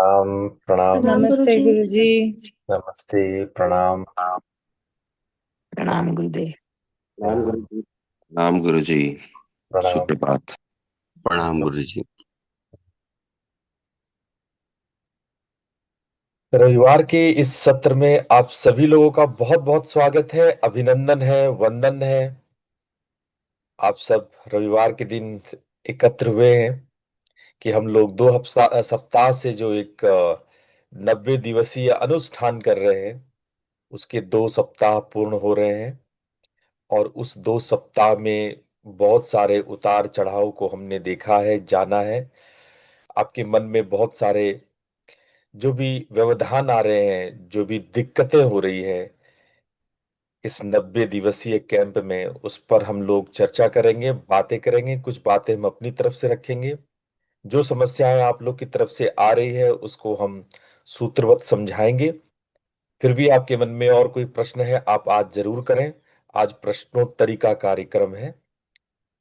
प्रणाम। प्रणाम नमस्ते गुरुजी। गुरुजी। नमस्ते। प्रणाम। प्रणाम गुरुदेव। राम गुरु जी। राम गुरु जी। प्रणाम। सुप्रभात। प्रणाम गुरुजी। रविवार के इस सत्र में आप सभी लोगों का बहुत बहुत स्वागत है, अभिनंदन है, वंदन है। आप सब रविवार के दिन एकत्र हुए हैं कि हम लोग दो हफ्ता सप्ताह से जो एक 90 दिवसीय अनुष्ठान कर रहे हैं, उसके 2 सप्ताह पूर्ण हो रहे हैं। और उस 2 सप्ताह में बहुत सारे उतार चढ़ाव को हमने देखा है, जाना है। आपके मन में बहुत सारे जो भी व्यवधान आ रहे हैं, जो भी दिक्कतें हो रही है इस 90 दिवसीय कैंप में, उस पर हम लोग चर्चा करेंगे, बातें करेंगे। कुछ बातें हम अपनी तरफ से रखेंगे। जो समस्याएं आप लोग की तरफ से आ रही है उसको हम सूत्रवत समझाएंगे। फिर भी आपके मन में और कोई प्रश्न है, आप आज जरूर करें। आज प्रश्नोत्तरी का कार्यक्रम है।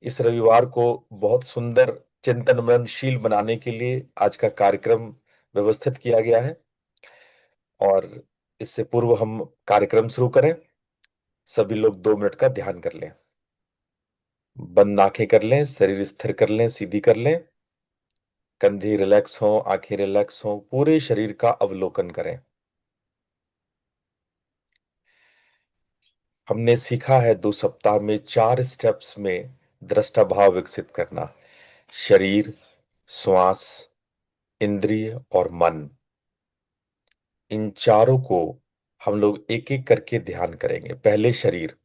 इस रविवार को बहुत सुंदर चिंतन मननशील बनाने के लिए आज का कार्यक्रम व्यवस्थित किया गया है। और इससे पूर्व हम कार्यक्रम शुरू करें, सभी लोग 2 मिनट का ध्यान कर लें। बंद आंखें कर लें, शरीर स्थिर कर लें, सीधी कर लें। कंधे रिलैक्स हों, आंखें रिलैक्स हों, पूरे शरीर का अवलोकन करें। हमने सीखा है 2 सप्ताह में 4 स्टेप्स में दृष्टा भाव विकसित करना। शरीर, श्वास, इंद्रिय और मन, इन चारों को हम लोग एक एक करके ध्यान करेंगे। पहले शरीर।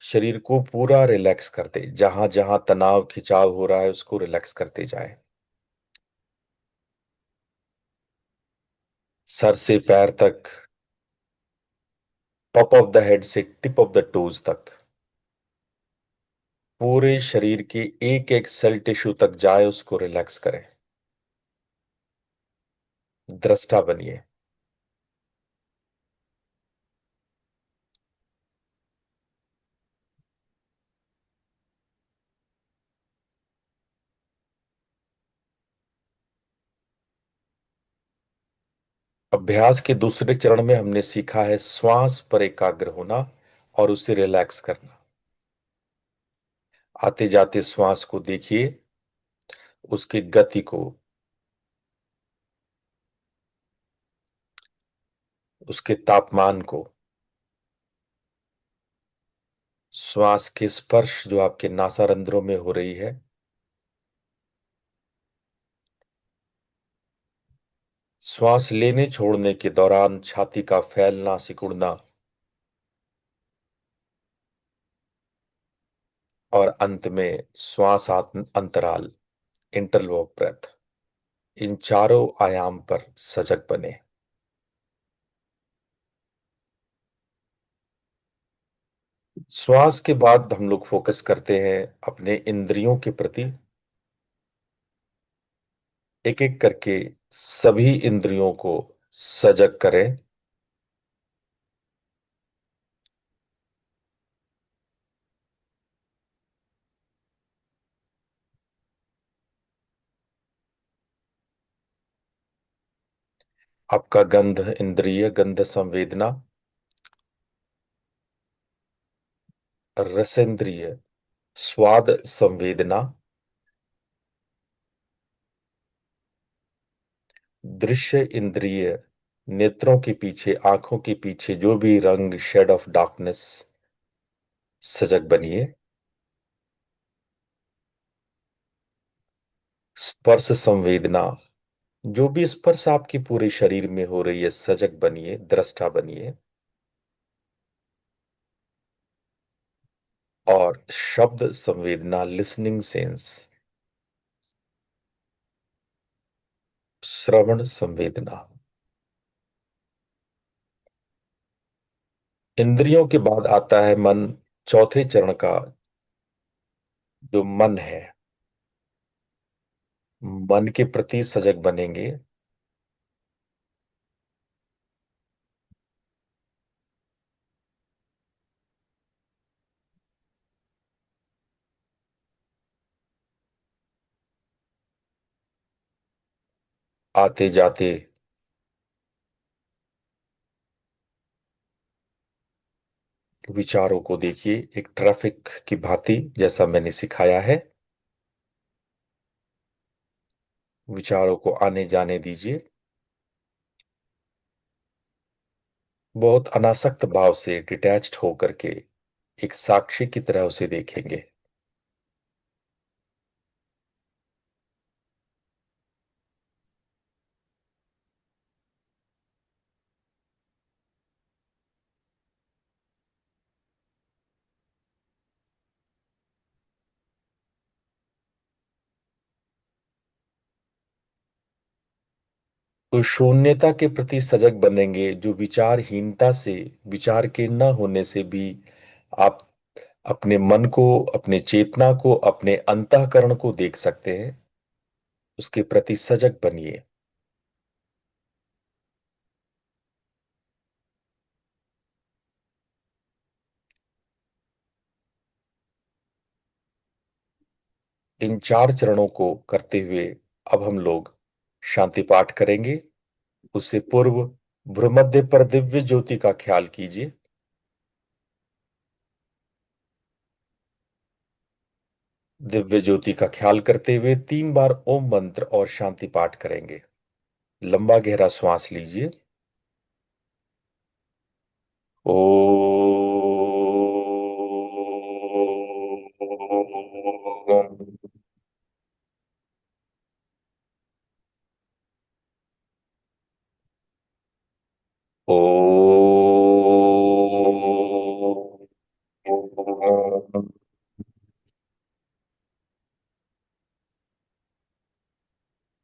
शरीर को पूरा रिलैक्स करते, जहां जहां तनाव खिंचाव हो रहा है उसको रिलैक्स करते जाएं। सर से पैर तक, टॉप ऑफ द हेड से टिप ऑफ द टोज तक, पूरे शरीर के एक एक सेल टिश्यू तक जाए, उसको रिलैक्स करें। दृष्टा बनिए। अभ्यास के दूसरे चरण में हमने सीखा है श्वास पर एकाग्र होना और उसे रिलैक्स करना। आते जाते श्वास को देखिए, उसकी गति को, उसके तापमान को, श्वास के स्पर्श जो आपके नासारंध्रों में हो रही है, श्वास लेने छोड़ने के दौरान छाती का फैलना, सिकुड़ना, और अंत में श्वास अंतराल, इंटरवल ऑफ ब्रेथ, इन चारों आयाम पर सजग बने। श्वास के बाद हम लोग फोकस करते हैं अपने इंद्रियों के प्रति। एक एक करके सभी इंद्रियों को सजग करें। आपका गंध इंद्रिय, गंध संवेदना, रसेंद्रिय, स्वाद संवेदना, दृश्य इंद्रिय, नेत्रों के पीछे, आंखों के पीछे जो भी रंग, शेड ऑफ डार्कनेस, सजग बनिए। स्पर्श संवेदना, जो भी स्पर्श आपके पूरे शरीर में हो रही है, सजग बनिए, दृष्टा बनिए। और शब्द संवेदना, लिसनिंग सेंस, श्रवण संवेदना। इंद्रियों के बाद आता है मन। चौथे चरण का जो मन है, मन के प्रति सजग बनेंगे। आते जाते विचारों को देखिए एक ट्रैफिक की भांति, जैसा मैंने सिखाया है। विचारों को आने जाने दीजिए, बहुत अनासक्त भाव से, डिटैच्ड होकर के एक साक्षी की तरह उसे देखेंगे। तो शून्यता के प्रति सजग बनेंगे, जो विचारहीनता से, विचार के न होने से भी आप अपने मन को, अपने चेतना को, अपने अंतःकरण को देख सकते हैं। उसके प्रति सजग बनिए। इन 4 चरणों को करते हुए अब हम लोग शांति पाठ करेंगे। उससे पूर्व भ्रूमध्य पर दिव्य ज्योति का ख्याल कीजिए। दिव्य ज्योति का ख्याल करते हुए 3 बार ओम मंत्र और शांति पाठ करेंगे। लंबा गहरा श्वास लीजिए। ओ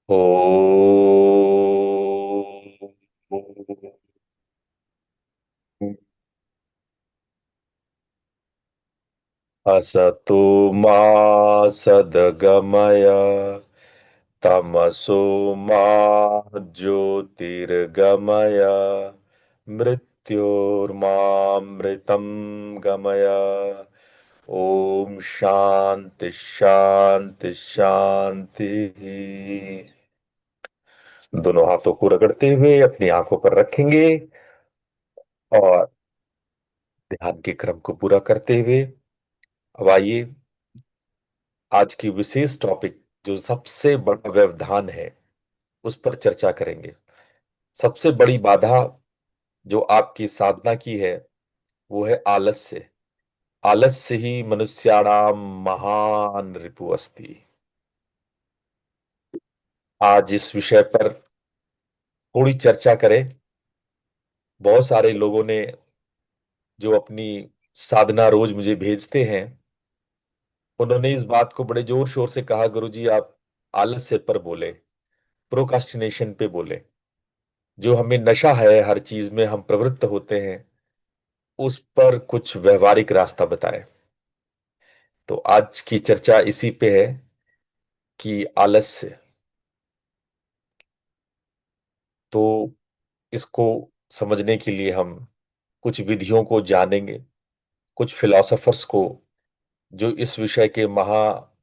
ओ असतो मा सद्गमय तमसो मा ज्योतिर्गमय मृत्योर्मामृतं गमय। ओम शांति शांति शांति। दोनों हाथों को रगड़ते हुए अपनी आंखों पर रखेंगे और ध्यान के क्रम को पूरा करते हुए अब आइए आज की विशेष टॉपिक, जो सबसे बड़ा व्यवधान है, उस पर चर्चा करेंगे। सबसे बड़ी बाधा जो आपकी साधना की है वो है आलस्य। आलस्य ही मनुष्याणाम महान रिपु अस्ति। आज इस विषय पर थोड़ी चर्चा करें। बहुत सारे लोगों ने जो अपनी साधना रोज मुझे भेजते हैं, उन्होंने इस बात को बड़े जोर शोर से कहा, गुरुजी आप आलस्य पर बोले, प्रोकास्टिनेशन पे बोले। जो हमें नशा है, हर चीज में हम प्रवृत्त होते हैं, उस पर कुछ व्यवहारिक रास्ता बताएं। तो आज की चर्चा इसी पे है कि आलस्य। तो इसको समझने के लिए हम कुछ विधियों को जानेंगे, कुछ फिलोसोफर्स को जो इस विषय के महाज्ञानी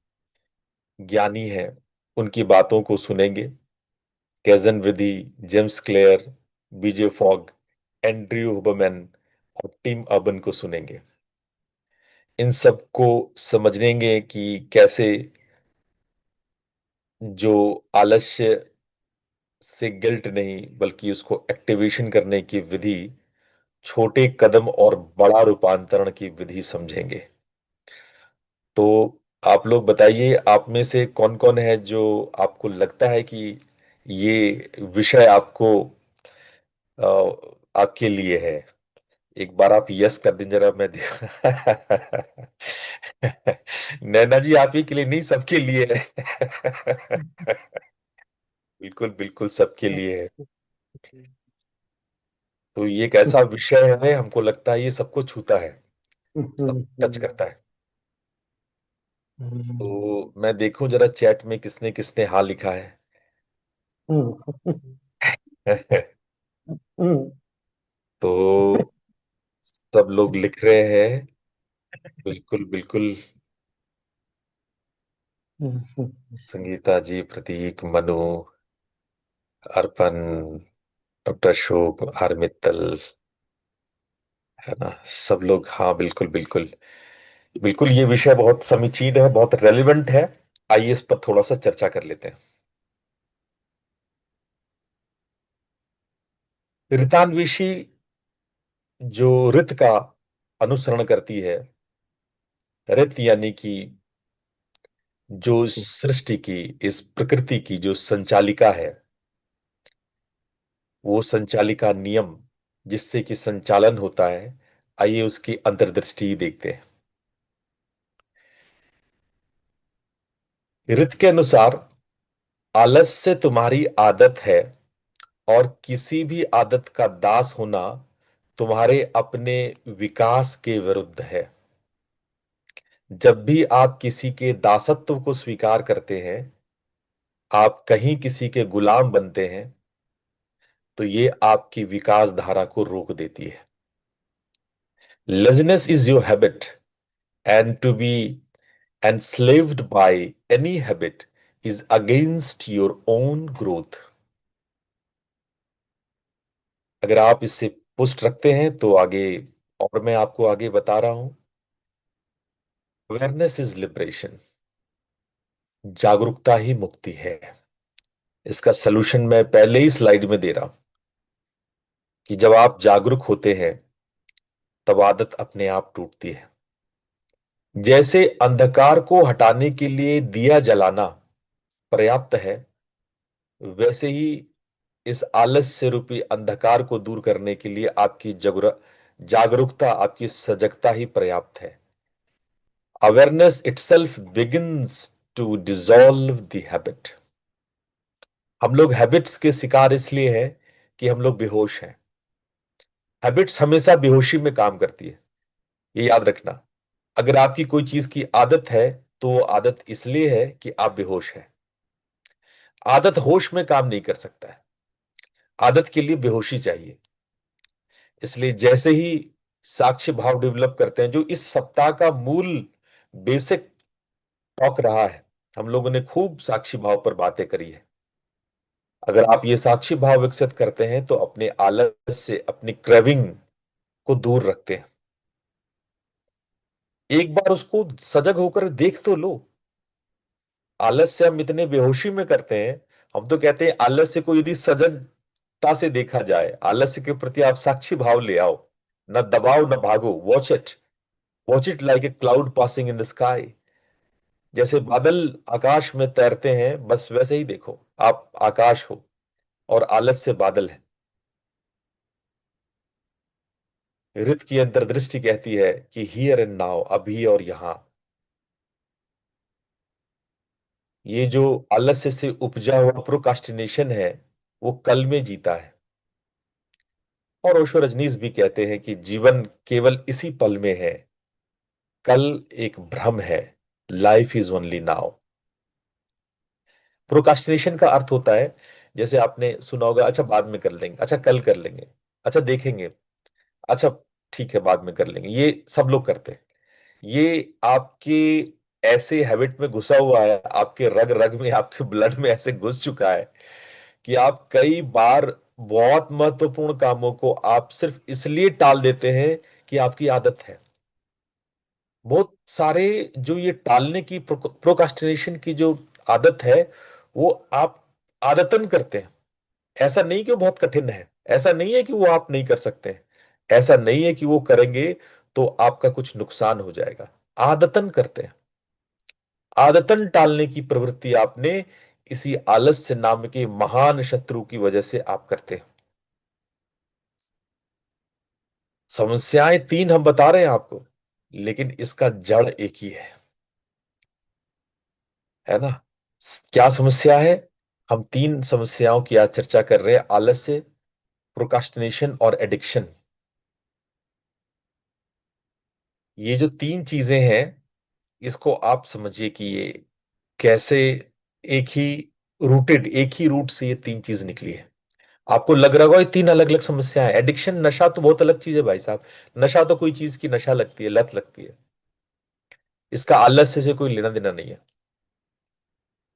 हैं, उनकी बातों को सुनेंगे। कैजन विधि, जेम्स क्लेयर, बीजे फॉग, एंड्रयू हुबरमैन और टिम अर्बन को सुनेंगे। इन सब को समझेंगे कि कैसे जो आलस्य से गिल्ट नहीं, बल्कि उसको एक्टिवेशन करने की विधि, छोटे कदम और बड़ा रूपांतरण की विधि समझेंगे। तो आप लोग बताइए, आप में से कौन कौन है जो आपको लगता है कि ये विषय आपको आपके लिए है। एक बार आप यस कर दें जरा, मैं देख नैना जी आप ही के लिए नहीं, सबके लिए है। बिल्कुल बिल्कुल सबके लिए है। तो ये एक ऐसा विषय है, हमको लगता है ये सबको छूता है, सब टच करता है। तो मैं देखूं जरा चैट में किसने किसने हाँ लिखा है। तो सब लोग लिख रहे हैं। बिल्कुल बिल्कुल। संगीता जी, प्रतीक, मनु, अर्पण, डॉक्टर अशोक, आर मित्तल, है ना, सब लोग। हाँ, बिल्कुल बिल्कुल। बिल्कुल, ये विषय बहुत समीचीन है, बहुत रेलिवेंट है। आइए इस पर थोड़ा सा चर्चा कर लेते हैं। ऋतान्वेषी जो ऋत का अनुसरण करती है, ऋत यानी कि जो सृष्टि की, इस प्रकृति की जो संचालिका है, वो संचालिका नियम जिससे कि संचालन होता है, आइए उसकी अंतर्दृष्टि देखते हैं। ऋत के अनुसार आलस्य तुम्हारी आदत है, और किसी भी आदत का दास होना तुम्हारे अपने विकास के विरुद्ध है। जब भी आप किसी के दासत्व को स्वीकार करते हैं, आप कहीं किसी के गुलाम बनते हैं, तो ये आपकी विकास धारा को रोक देती है। Laziness is your habit, and to be enslaved by any habit is against your own growth। अगर आप इससे पुष्ट रखते हैं तो आगे, और मैं आपको आगे बता रहा हूं। अवेयरनेस इज लिबरेशन, जागरूकता ही मुक्ति है। इसका सलूशन मैं पहले ही स्लाइड में दे रहा हूं कि जब आप जागरूक होते हैं, तब आदत अपने आप टूटती है। जैसे अंधकार को हटाने के लिए दिया जलाना पर्याप्त है, वैसे ही इस आलस्य रूपी अंधकार को दूर करने के लिए आपकी जागरूकता, आपकी सजगता ही पर्याप्त है। Awareness itself begins to dissolve the habit. हम लोग हैबिट्स के शिकार इसलिए हैं कि हम लोग बेहोश हैं। हैबिट्स हमेशा बेहोशी में काम करती है, ये याद रखना। अगर आपकी कोई चीज की आदत है, तो वो आदत इसलिए है कि आप बेहोश हैं। आदत होश में काम नहीं कर सकता है, आदत के लिए बेहोशी चाहिए। इसलिए जैसे ही साक्ष्य भाव डेवलप करते हैं, जो इस सप्ताह का मूल बेसिक टॉक रहा है, हम लोगों ने खूब साक्षी भाव पर बातें करी है। अगर आप ये साक्षी भाव विकसित करते हैं, तो अपने आलस से, अपनी क्रेविंग को दूर रखते हैं। एक बार उसको सजग होकर देख तो लो। आलस्य हम इतने बेहोशी में करते हैं। हम तो कहते हैं आलस्य को यदि सजगता से देखा जाए, आलस्य के प्रति आप साक्षी भाव ले आओ, न दबाओ न भागो। Watch it like a cloud passing in the sky. जैसे बादल आकाश में तैरते हैं, बस वैसे ही देखो, आप आकाश हो और आलस्य बादल है। ऋत की अंतर्दृष्टि कहती है कि हियर एंड नाउ, अभी और यहां। ये जो आलस्य से उपजा हुआ प्रोकास्टिनेशन है, वो कल में जीता है। और ओशो रजनीश भी कहते हैं कि जीवन केवल इसी पल में है, कल एक भ्रम है, life is only now. Procrastination का अर्थ होता है, जैसे आपने सुना होगा, अच्छा बाद में कर लेंगे, अच्छा कल कर लेंगे, अच्छा देखेंगे, अच्छा ठीक है बाद में कर लेंगे। ये सब लोग करते हैं। ये आपके ऐसे हैबिट में घुसा हुआ है, आपके रग रग में, आपके ब्लड में ऐसे घुस चुका है कि आप कई बार बहुत महत्वपूर्ण कामों को आप सिर्फ इसलिए टाल देते हैं कि आपकी आदत है। बहुत सारे जो ये टालने की, प्रोकास्टिनेशन की जो आदत है, वो आप आदतन करते हैं। ऐसा नहीं कि वो बहुत कठिन है, ऐसा नहीं है कि वो आप नहीं कर सकते हैं, ऐसा नहीं है कि वो करेंगे तो आपका कुछ नुकसान हो जाएगा। आदतन करते हैं। आदतन टालने की प्रवृत्ति आपने इसी आलस्य नाम के महान शत्रु की वजह से आप करते हैं। समस्याएं तीन हम बता रहे हैं आपको, लेकिन इसका जड़ एक ही है ना। क्या समस्या है? हम तीन समस्याओं की आज चर्चा कर रहे हैं, आलस्य, प्रोकास्टिनेशन और एडिक्शन। ये जो तीन चीजें हैं, इसको आप समझिए कि ये कैसे एक ही एक ही रूट से ये तीन चीज निकली है। आपको लग रहा होगा ये तीन अलग अलग समस्याएं हैं। एडिक्शन, नशा तो बहुत अलग चीज है भाई साहब। नशा तो कोई चीज की नशा लगती है, लत लगती है। इसका आलस्य से कोई लेना देना नहीं है।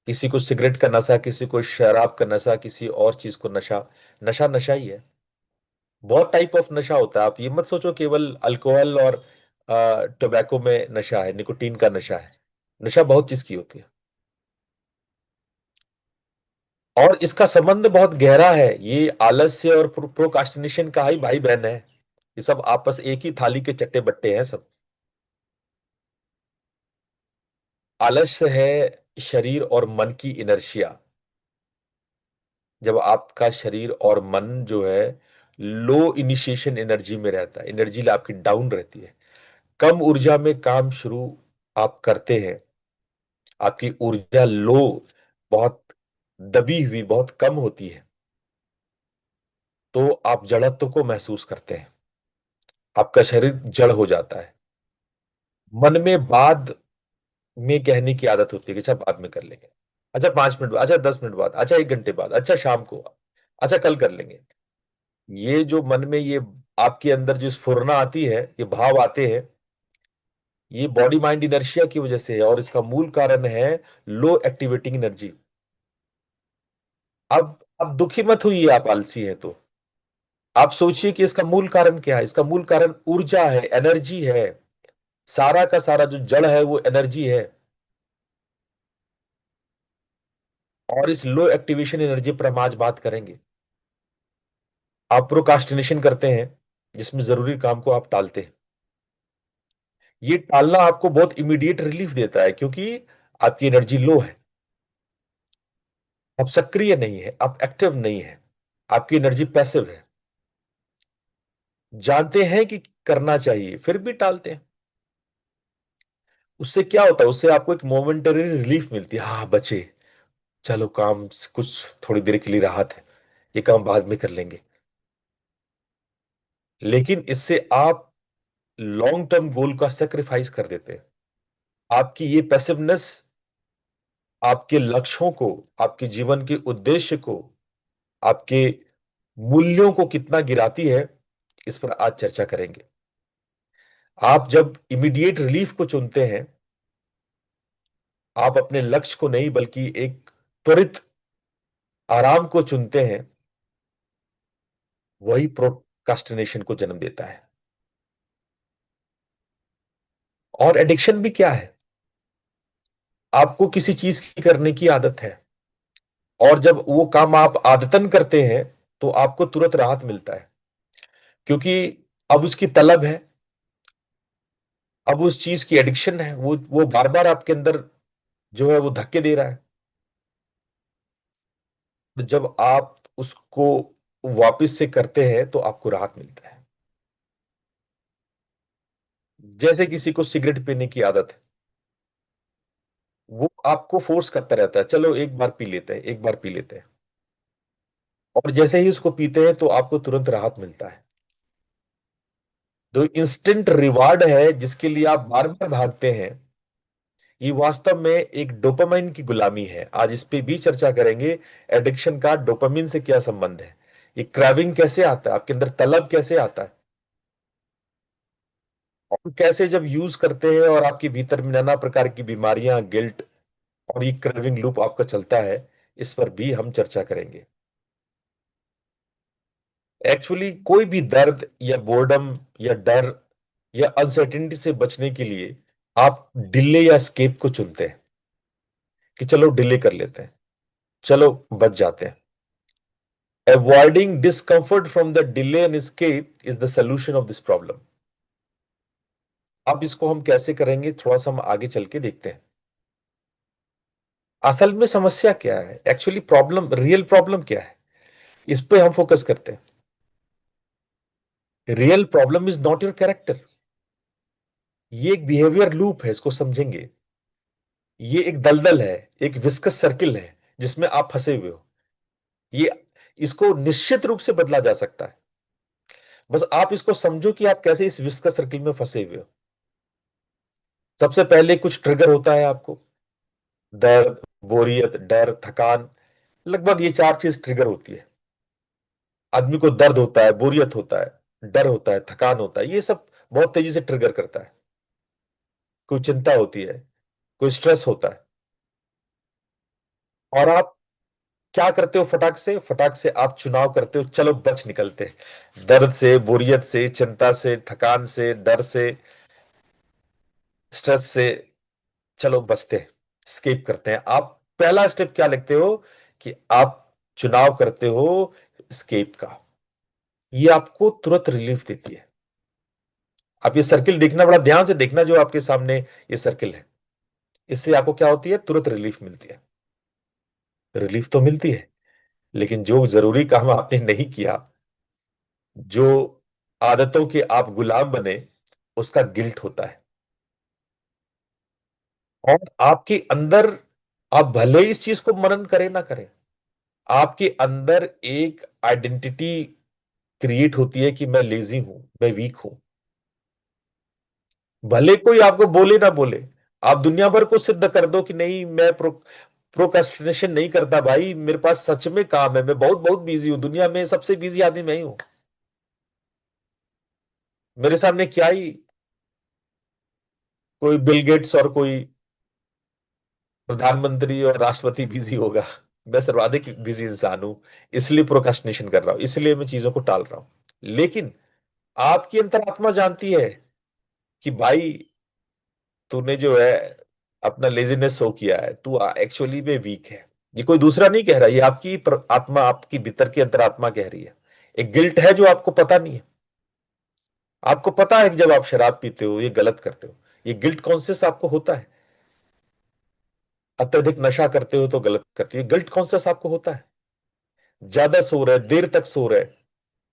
किसी को सिगरेट का नशा, किसी को शराब का नशा, किसी और चीज को नशा। नशा नशा ही है। बहुत टाइप ऑफ नशा होता है। आप ये मत सोचो केवल अल्कोहल और टोबैको में नशा है, निकोटीन का नशा है। नशा बहुत चीज की होती है, और इसका संबंध बहुत गहरा है। ये आलस्य और प्रोक्रास्टिनेशन का ही भाई बहन है। ये सब आपस एक ही थाली के चट्टे बट्टे हैं सब। आलस्य है शरीर और मन की इनर्शिया। जब आपका शरीर और मन जो है लो इनिशिएशन एनर्जी में रहता है, एनर्जी आपकी डाउन रहती है, कम ऊर्जा में काम शुरू आप करते हैं, आपकी ऊर्जा लो, बहुत दबी हुई, बहुत कम होती है, तो आप जड़त्व को महसूस करते हैं। आपका शरीर जड़ हो जाता है। मन में बाद में कहने की आदत होती है कि अच्छा बाद में कर लेंगे, अच्छा 5 मिनट बाद, अच्छा 10 मिनट बाद, अच्छा 1 घंटे बाद, अच्छा शाम को, अच्छा कल कर लेंगे। ये जो मन में ये आपके अंदर जो स्फुरना आती है, ये भाव आते हैं, ये बॉडी माइंड इनर्शिया की वजह से है, और इसका मूल कारण है लो एक्टिवेटिंग एनर्जी। अब दुखी मत हुई, आप आलसी हैं तो आप सोचिए कि इसका मूल कारण क्या है। इसका मूल कारण ऊर्जा है, एनर्जी है। सारा का सारा जो जड़ है वो एनर्जी है, और इस लो एक्टिवेशन एनर्जी पर हम आज बात करेंगे। आप प्रोकास्टिनेशन करते हैं, जिसमें जरूरी काम को आप टालते हैं। ये टालना आपको बहुत इमीडिएट रिलीफ देता है, क्योंकि आपकी एनर्जी लो है, आप सक्रिय नहीं है, आप एक्टिव नहीं है, आपकी एनर्जी पैसिव है। जानते हैं कि करना चाहिए फिर भी टालते हैं। उससे क्या होता है, उससे आपको एक मोमेंटरी रिलीफ मिलती है, हाँ बचे, चलो काम से कुछ थोड़ी देर के लिए राहत है, ये काम बाद में कर लेंगे। लेकिन इससे आप लॉन्ग टर्म गोल का सेक्रीफाइस कर देते हैं। आपकी ये पैसिवनेस आपके लक्ष्यों को, आपके जीवन के उद्देश्य को, आपके मूल्यों को कितना गिराती है, इस पर आज चर्चा करेंगे। आप जब इमीडिएट रिलीफ को चुनते हैं, आप अपने लक्ष्य को नहीं बल्कि एक त्वरित आराम को चुनते हैं, वही प्रोक्रास्टिनेशन को जन्म देता है। और एडिक्शन भी क्या है, आपको किसी चीज की करने की आदत है, और जब वो काम आप आदतन करते हैं तो आपको तुरंत राहत मिलता है, क्योंकि अब उसकी तलब है, अब उस चीज की एडिक्शन है, वो बार बार आपके अंदर जो है वो धक्के दे रहा है। तो जब आप उसको वापस से करते हैं तो आपको राहत मिलता है। जैसे किसी को सिगरेट पीने की आदत है, वो आपको फोर्स करता रहता है, चलो एक बार पी लेते हैं, एक बार पी लेते हैं, और जैसे ही उसको पीते हैं तो आपको तुरंत राहत मिलता है। तो इंस्टेंट रिवार्ड है जिसके लिए आप बार बार भागते हैं, ये वास्तव में एक डोपामाइन की गुलामी है। आज इस पे भी चर्चा करेंगे, एडिक्शन का डोपामिन से क्या संबंध है, ये क्राविंग कैसे आता है, आपके अंदर तलब कैसे आता है, और कैसे जब यूज करते हैं और आपके भीतर में नाना प्रकार की बीमारियां, गिल्ट और ये क्रेविंग लूप आपका चलता है, इस पर भी हम चर्चा करेंगे। एक्चुअली कोई भी दर्द या बोर्डम या डर या अनसर्टेनिटी से बचने के लिए आप डिले या स्केप को चुनते हैं, कि चलो डिले कर लेते हैं, चलो बच जाते हैं। Avoiding discomfort from the delay and escape is the solution of this problem. अब इसको हम कैसे करेंगे, थोड़ा सा हम आगे चल के देखते हैं। असल में समस्या क्या है, एक्चुअली प्रॉब्लम, रियल प्रॉब्लम क्या है, इस पे हम फोकस करते हैं। Real problem is not your character. ये एक बिहेवियर लूप है, इसको समझेंगे। ये एक दलदल है, एक विस्कस सर्किल है जिसमें आप फंसे हुए हो। ये इसको निश्चित रूप से बदला जा सकता है। बस आप इसको समझो कि आप कैसे इस विस्कस सर्किल में फंसे हुए हो। सबसे पहले कुछ ट्रिगर होता है आपको, दर्द, बोरियत, डर, थकान, लगभग ये चार चीज ट्रिगर होती है। आदमी को दर्द होता है, बोरियत होता है, डर होता है, थकान होता है, ये सब बहुत तेजी से ट्रिगर करता है। कोई चिंता होती है, कोई स्ट्रेस होता है। और आप क्या करते हो? फटाक से आप चुनाव करते हो, चलो बच निकलते हैं दर्द से, बोरियत से, चिंता से, थकान से, डर से, स्ट्रेस से। चलो बचते हैं, स्केप करते हैं। आप पहला स्टेप क्या लेते हो कि आप चुनाव करते हो स्केप का। ये आपको तुरंत रिलीफ देती है। आप ये सर्किल देखना, बड़ा ध्यान से देखना, जो आपके सामने ये सर्किल है, इससे आपको क्या होती है? तुरंत रिलीफ मिलती है। रिलीफ तो मिलती है, लेकिन जो जरूरी काम आपने नहीं किया, जो आदतों के आप गुलाम बने, उसका गिल्ट होता है। और आपके अंदर, आप भले ही इस चीज को मनन करें ना करें, आपके अंदर एक आइडेंटिटी क्रिएट होती है कि मैं लेजी हूं, मैं वीक हूं। भले कोई आपको बोले ना बोले, आप दुनिया भर को सिद्ध कर दो कि नहीं, मैं प्रोक्रेस्टिनेशन नहीं करता भाई, मेरे पास सच में काम है, मैं बहुत बहुत बिजी हूं, दुनिया में सबसे बिजी आदमी मैं ही हूं। मेरे सामने क्या ही कोई बिल गेट्स और कोई प्रधानमंत्री और राष्ट्रपति बिजी होगा। मैं सर्वाधिक बिजी इंसान हूं, इसलिए प्रोक्रेस्टिनेशन कर रहा हूं, इसलिए मैं चीजों को टाल रहा हूं। लेकिन आपकी अंतरात्मा जानती है कि भाई, तूने जो है अपना लेजीनेस शो किया है, तू एक्चुअली में वीक है। ये कोई दूसरा नहीं कह रहा, ये आपकी आत्मा, आपकी भीतर की अंतरात्मा कह रही है। एक गिल्ट है जो आपको पता नहीं है। आपको पता है कि जब आप शराब पीते हो, ये गलत करते हो, ये गिल्ट कॉन्शियस आपको होता है। अत्यधिक नशा करते हो तो गलत करते हो, ये गिल्ट कॉन्शियस आपको होता है। ज्यादा सो रहे, देर तक सो रहे,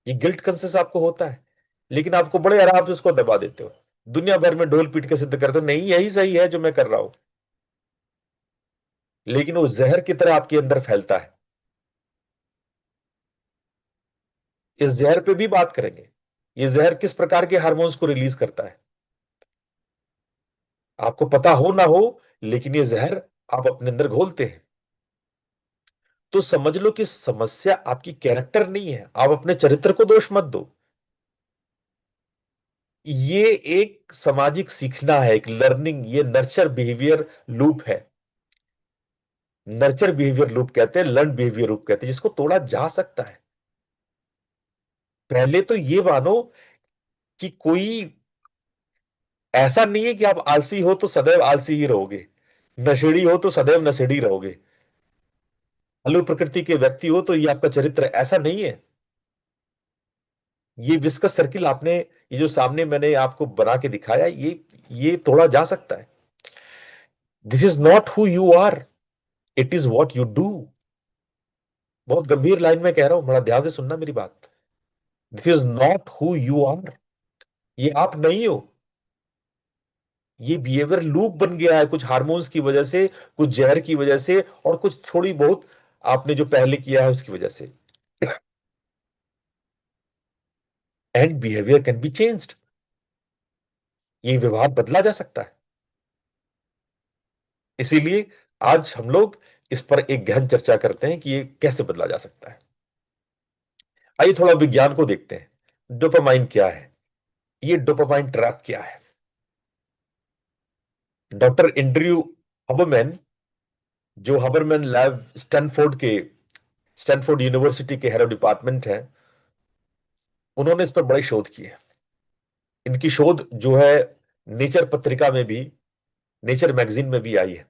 ये गिल्ट कॉन्शियस आपको होता है। लेकिन आपको बड़े आराम से उसको दबा देते हो, दुनिया भर में ढोल पीट के सिद्ध करते हो नहीं, यही सही है जो मैं कर रहा हूं। लेकिन वो जहर की तरह आपके अंदर फैलता है। इस जहर पे भी बात करेंगे। ये जहर किस प्रकार के हार्मोन्स को रिलीज करता है, आपको पता हो ना हो, लेकिन ये जहर आप अपने अंदर घोलते हैं। तो समझ लो कि समस्या आपकी कैरेक्टर नहीं है, आप अपने चरित्र को दोष मत दो। ये एक सामाजिक सीखना है, एक लर्निंग, ये नर्चर बिहेवियर लूप है। नर्चर बिहेवियर लूप कहते हैं, लर्न बिहेवियर लूप कहते हैं, जिसको तोड़ा जा सकता है। पहले तो ये मानो कि कोई ऐसा नहीं है कि आप आलसी हो तो सदैव आलसी ही रहोगे, नशेड़ी हो तो सदैव नशेड़ी रहोगे, आलू प्रकृति के व्यक्ति हो तो ये आपका चरित्र, ऐसा नहीं है। ये विस्कस सर्किल आपने, ये जो सामने मैंने आपको बना के दिखाया, ये तोड़ा जा सकता है। This is not who you are, it is what you do. बहुत गंभीर लाइन में कह रहा हूं, बड़ा ध्यान से सुनना मेरी बात। This is not who you are, ये आप नहीं हो। ये बिहेवियर लूप बन गया है कुछ हार्मोन्स की वजह से, कुछ जहर की वजह से, और कुछ थोड़ी बहुत आपने जो पहले किया है उसकी वजह से। And behaviour can be changed, ये व्यवहार बदला जा सकता है। इसीलिए आज हम लोग इस पर एक गहन चर्चा करते हैं कि ये कैसे बदला जा सकता है। आइए थोड़ा विज्ञान को देखते हैं। डोपामाइन क्या है? ये डोपामाइन ट्रैप क्या है? डॉक्टर एंड्रयू हबरमैन, जो हबरमैन लैब स्टैनफोर्ड यूनिवर्सिटी के हेड ऑफ डिपार्टमेंट हैं, उन्होंने इस पर बड़ी शोध की है। इनकी शोध जो है नेचर पत्रिका में भी, नेचर मैगजीन में भी आई है।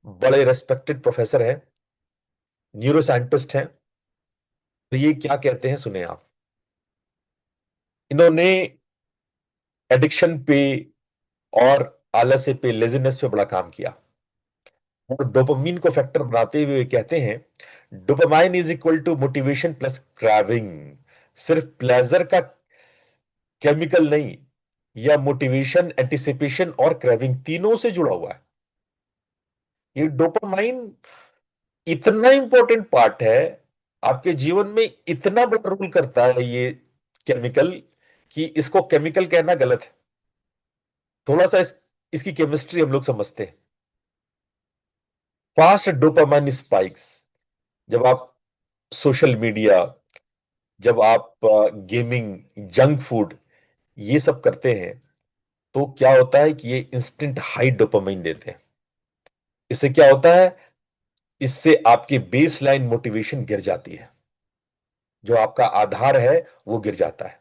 बड़े रेस्पेक्टेड प्रोफेसर हैं, न्यूरो साइंटिस्ट हैं। तो ये क्या कहते हैं सुने आप। इन्होंने एडिक्शन पे और आलस्य पे, लेजीनेस पे बड़ा काम किया, और डोपामीन को फैक्टर बनाते हुए कहते हैं dopamine is equal to motivation plus craving. सिर्फ प्लेजर का केमिकल नहीं, या मोटिवेशन, एंटिसिपेशन और क्रेविंग तीनों से जुड़ा हुआ है। ये डोपामाइन इतना इंपॉर्टेंट पार्ट है आपके जीवन में, इतना बड़ा रोल करता है ये केमिकल, कि इसको केमिकल कहना गलत है। थोड़ा सा इसकी केमिस्ट्री हम लोग समझते हैं। फास्ट डोपामाइन स्पाइक्स, जब आप सोशल मीडिया, जब आप गेमिंग, जंक फूड, ये सब करते हैं, तो क्या होता है कि ये इंस्टेंट हाई डोपामाइन देते हैं। इससे क्या होता है? इससे आपकी बेस लाइन मोटिवेशन गिर जाती है, जो आपका आधार है वो गिर जाता है।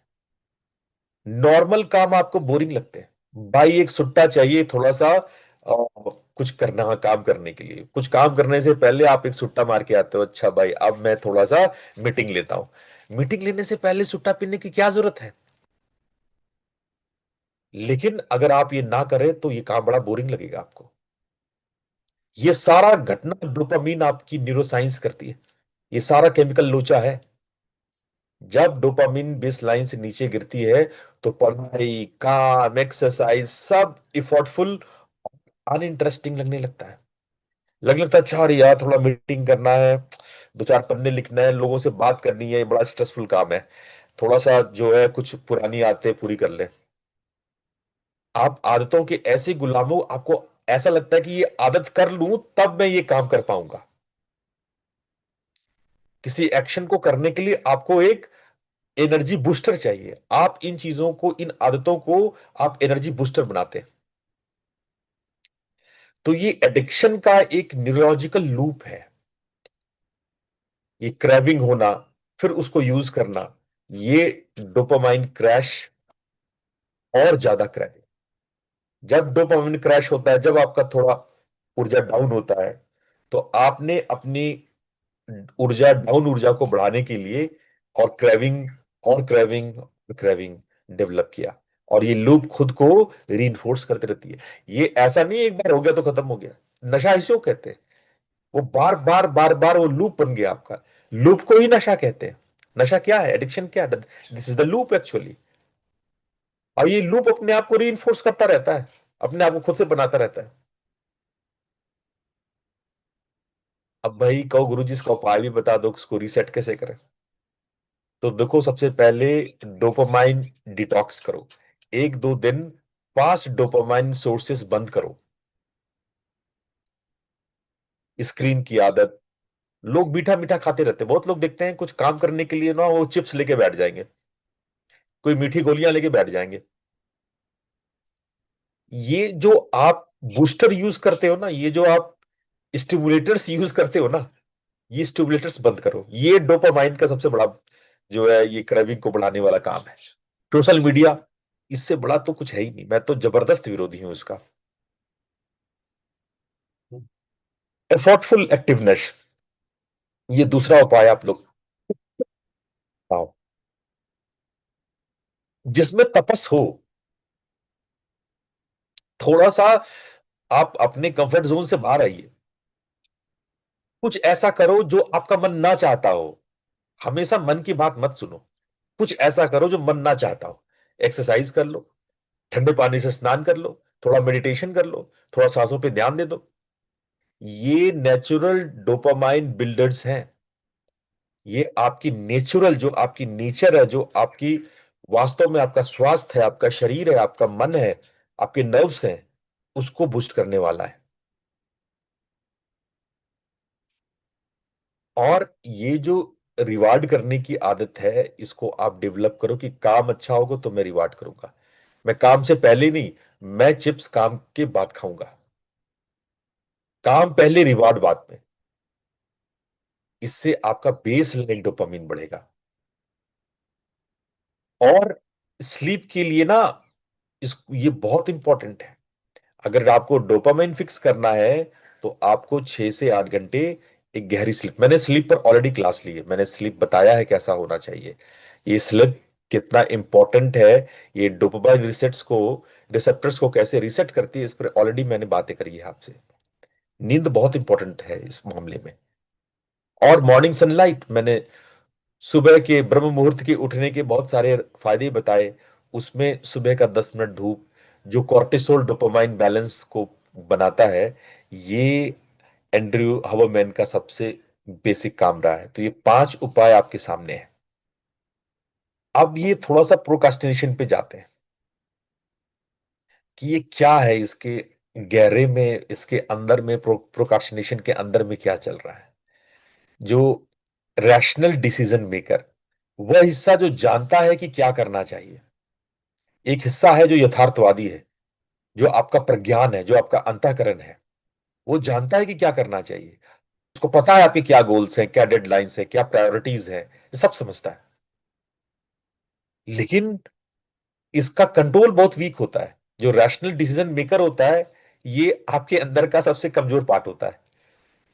नॉर्मल काम आपको बोरिंग लगते हैं भाई, एक सुट्टा चाहिए थोड़ा सा कुछ करना, काम करने के लिए। कुछ काम करने से पहले आप एक सुट्टा मार के आते हो, अच्छा भाई अब मैं थोड़ा सा मीटिंग लेता हूं। मीटिंग लेने से पहले सुट्टा पीने की क्या जरूरत है? लेकिन अगर आप ये ना करें तो ये काम बड़ा बोरिंग लगेगा आपको। ये सारा घटना डोपामीन आपकी न्यूरोसाइंस करती है, ये सारा केमिकल लोचा है। जब डोपामिन बेस लाइन से नीचे गिरती है तो पढ़ाई, काम, एक्सरसाइज सब इफोर्टफुल, अनइंटरेस्टिंग लगने लगता है। लगने लगता है अच्छा अरे यार थोड़ा मीटिंग करना है, दो चार पन्ने लिखना है, लोगों से बात करनी है, ये बड़ा स्ट्रेसफुल काम है। थोड़ा सा जो है कुछ पुरानी आदतें पूरी कर ले। आप आदतों के ऐसे गुलाम हो, आपको ऐसा लगता है कि ये आदत कर लूं तब मैं ये काम कर पाऊंगा। किसी एक्शन को करने के लिए आपको एक एनर्जी बूस्टर चाहिए। आप इन चीजों को, इन आदतों को आप एनर्जी बूस्टर बनाते हैं। तो ये एडिक्शन का एक न्यूरोलॉजिकल लूप है। ये क्रेविंग होना, फिर उसको यूज करना, ये डोपामाइन क्रैश और ज्यादा क्रेविंग। जब डोपामाइन क्रैश होता है, जब आपका थोड़ा ऊर्जा डाउन होता है, तो आपने अपनी ऊर्जा, डाउन ऊर्जा को बढ़ाने के लिए और क्रेविंग और क्रेविंग और क्रेविंग डेवलप किया। और ये लूप खुद को रीइंफोर्स करते रहती है। ये ऐसा नहीं एक बार हो गया तो खत्म हो गया। नशा इसे को कहते हैं। वो बार बार बार बार वो लूप बन गया आपका। लूप को ही नशा कहते हैं। नशा क्या है, एडिक्शन क्या है? This is the loop actually. और ये लूप अपने आप को रीइंफोर्स करता रहता है, अपने आप को खुद से बनाता रहता है। अब भाई कहो गुरुजी इसका उपाय भी बता दो, उसको रीसेट कैसे करें? तो देखो, सबसे पहले डोपामाइन डिटॉक्स करो। एक दो दिन फास्ट डोपामाइन सोर्सेस बंद करो। स्क्रीन की आदत, लोग मीठा मीठा खाते रहते हैं। बहुत लोग देखते हैं कुछ काम करने के लिए ना वो चिप्स लेके बैठ जाएंगे, कोई मीठी गोलियां लेके बैठ जाएंगे। ये जो आप बूस्टर यूज करते हो ना, ये जो आप स्टिमुलेटर्स यूज करते हो ना, ये स्टिमुलेटर्स बंद करो। ये डोपामाइन का सबसे बड़ा जो है, ये क्रेविंग को बढ़ाने वाला काम है। सोशल मीडिया, इससे बड़ा तो कुछ है ही नहीं। मैं तो जबरदस्त विरोधी हूं इसका। एफर्टफुल एक्टिवनेस, ये दूसरा उपाय आप लोग आओ, जिसमें तपस हो। थोड़ा सा आप अपने कंफर्ट जोन से बाहर आइए। कुछ ऐसा करो जो आपका मन ना चाहता हो। हमेशा मन की बात मत सुनो। कुछ ऐसा करो जो मन ना चाहता हो। एक्सरसाइज कर लो, ठंडे पानी से स्नान कर लो, थोड़ा मेडिटेशन कर लो, थोड़ा सांसों पे ध्यान दे दो। ये नेचुरल डोपामाइन बिल्डर्स हैं। ये आपकी नेचुरल, जो आपकी नेचर है, जो आपकी वास्तव में आपका स्वास्थ्य है, आपका शरीर है, आपका मन है, आपके नर्व्स हैं, उसको बूस्ट करने वाला है। और ये जो रिवार्ड करने की आदत है, इसको आप डेवलप करो कि काम अच्छा होगा तो मैं रिवार्ड करूंगा। मैं काम से पहले नहीं, मैं चिप्स काम के बाद खाऊंगा। काम पहले, रिवार्ड बाद में। इससे आपका बेस लाइन डोपामिन बढ़ेगा। और स्लीप के लिए ना, ये बहुत इंपॉर्टेंट है। अगर आपको डोपामाइन फिक्स करना है तो आपको 6 से 8 घंटे एक गहरी स्लीप, मैंने स्लीप पर ऑलरेडी क्लास ली है, मैंने स्लीप बताया है कैसा होना चाहिए। ये स्लीप कितना इंपॉर्टेंट है, ये डोपामाइन रिसेप्टर्स को कैसे रीसेट करती है, इस पर ऑलरेडी मैंने बातें करी है आपसे। नींद बहुत इंपॉर्टेंट है इस मामले में। और मॉर्निंग सनलाइट, मैंने सुबह के ब्रह्म मुहूर्त के उठने के बहुत सारे फायदे बताए। उसमें सुबह का 10 मिनट धूप, जो कॉर्टिसोल डोपामाइन बैलेंस को बनाता है, ये एंड्रयू हवरमैन का सबसे बेसिक काम रहा है। तो ये 5 उपाय आपके सामने हैं। अब ये थोड़ा सा प्रोकास्टिनेशन पे जाते हैं कि ये क्या है, इसके गहरे में, इसके अंदर में, प्रोकास्टिनेशन के अंदर में क्या चल रहा है। जो रैशनल डिसीजन मेकर, वह हिस्सा जो जानता है कि क्या करना चाहिए। एक हिस्सा है जो यथार्थवादी है, जो आपका प्रज्ञान है, जो आपका अंतःकरण है, वो जानता है कि क्या करना चाहिए। उसको पता है आपके क्या गोल्स हैं, क्या डेडलाइंस है, क्या प्रायोरिटीज है, ये सब समझता है। लेकिन इसका कंट्रोल बहुत वीक होता है। जो रैशनल डिसीजन मेकर होता है, ये आपके अंदर का सबसे कमजोर पार्ट होता है।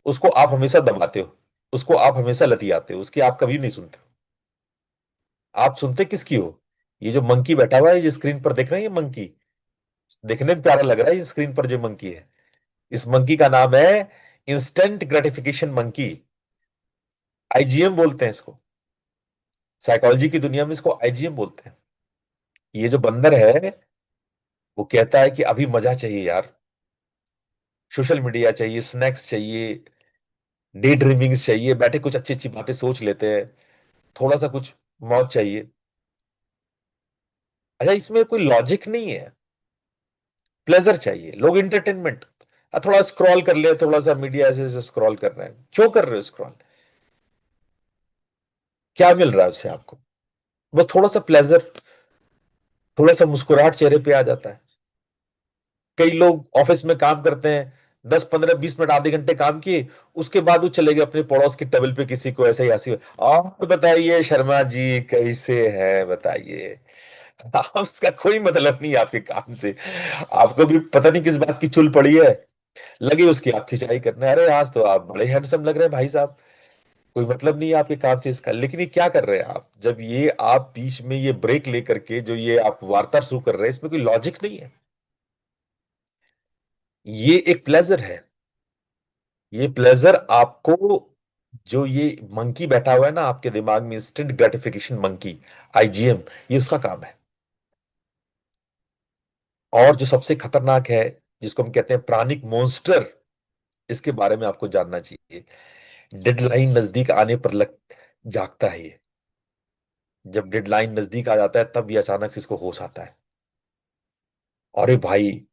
उसको आप हमेशा दबाते हो, उसको आप हमेशा लतियाते हो, उसकी आप कभी नहीं सुनते हो। आप सुनते किसकी हो? ये जो मंकी बैठा हुआ है, ये स्क्रीन पर देख रहे हैं, ये मंकी देखने में प्यारा लग रहा है। ये स्क्रीन पर जो मंकी है, इस मंकी का नाम है इंस्टेंट ग्रेटिफिकेशन मंकी। आईजीएम बोलते हैं इसको। साइकोलॉजी की दुनिया में इसको आईजीएम बोलते हैं। ये जो बंदर है, वो कहता है कि अभी मजा चाहिए यार, सोशल मीडिया चाहिए, स्नैक्स चाहिए, डे ड्रीमिंग्स चाहिए, बैठे कुछ अच्छी अच्छी बातें सोच लेते हैं, थोड़ा सा कुछ मौज चाहिए। अच्छा, इसमें कोई लॉजिक नहीं है। प्लेजर चाहिए, लोग इंटरटेनमेंट, थोड़ा स्क्रॉल कर ले, थोड़ा सा मीडिया ऐसे ऐसे स्क्रॉल कर रहे हैं, क्यों कर रहे हो स्क्रॉल? क्या मिल रहा है उससे आपको? बस थोड़ा सा प्लेजर, थोड़ा सा मुस्कुराहट चेहरे पे आ जाता है। कई लोग ऑफिस में काम करते हैं, 10 15 20 मिनट आधे घंटे काम किए, उसके बाद वो चले गए अपने पड़ोस की टेबल पे, किसी को ऐसे ही हंसी, और बताइए शर्मा जी कैसे हैं, बताइए। उसका कोई मतलब नहीं है आपके काम से। आपको भी पता नहीं किस बात की चुल पड़ी है, लगे उसकी आप खिंचाई करने। अरे आज तो आप बड़े हैंडसम लग रहे हैं भाई साहब, कोई मतलब नहीं है आपके काम से इसका। लेकिन ये क्या कर रहे हैं आप, जब ये आप बीच में ये ब्रेक लेकर के जो ये आप वार्ता शुरू कर रहे हैं, इसमें कोई लॉजिक नहीं है। ये एक प्लेजर है। ये प्लेजर आपको, जो ये मंकी बैठा हुआ है ना आपके दिमाग में, इंस्टेंट ग्रेटिफिकेशन मंकी, आईजीएम, ये उसका काम है। और जो सबसे खतरनाक है, जिसको हम कहते हैं प्राणिक मॉन्स्टर, इसके बारे में आपको जानना चाहिए। डेडलाइन नजदीक आने पर जागता है ये। जब डेडलाइन नजदीक आ जाता है, तब ये अचानक से इसको होश आता है, अरे भाई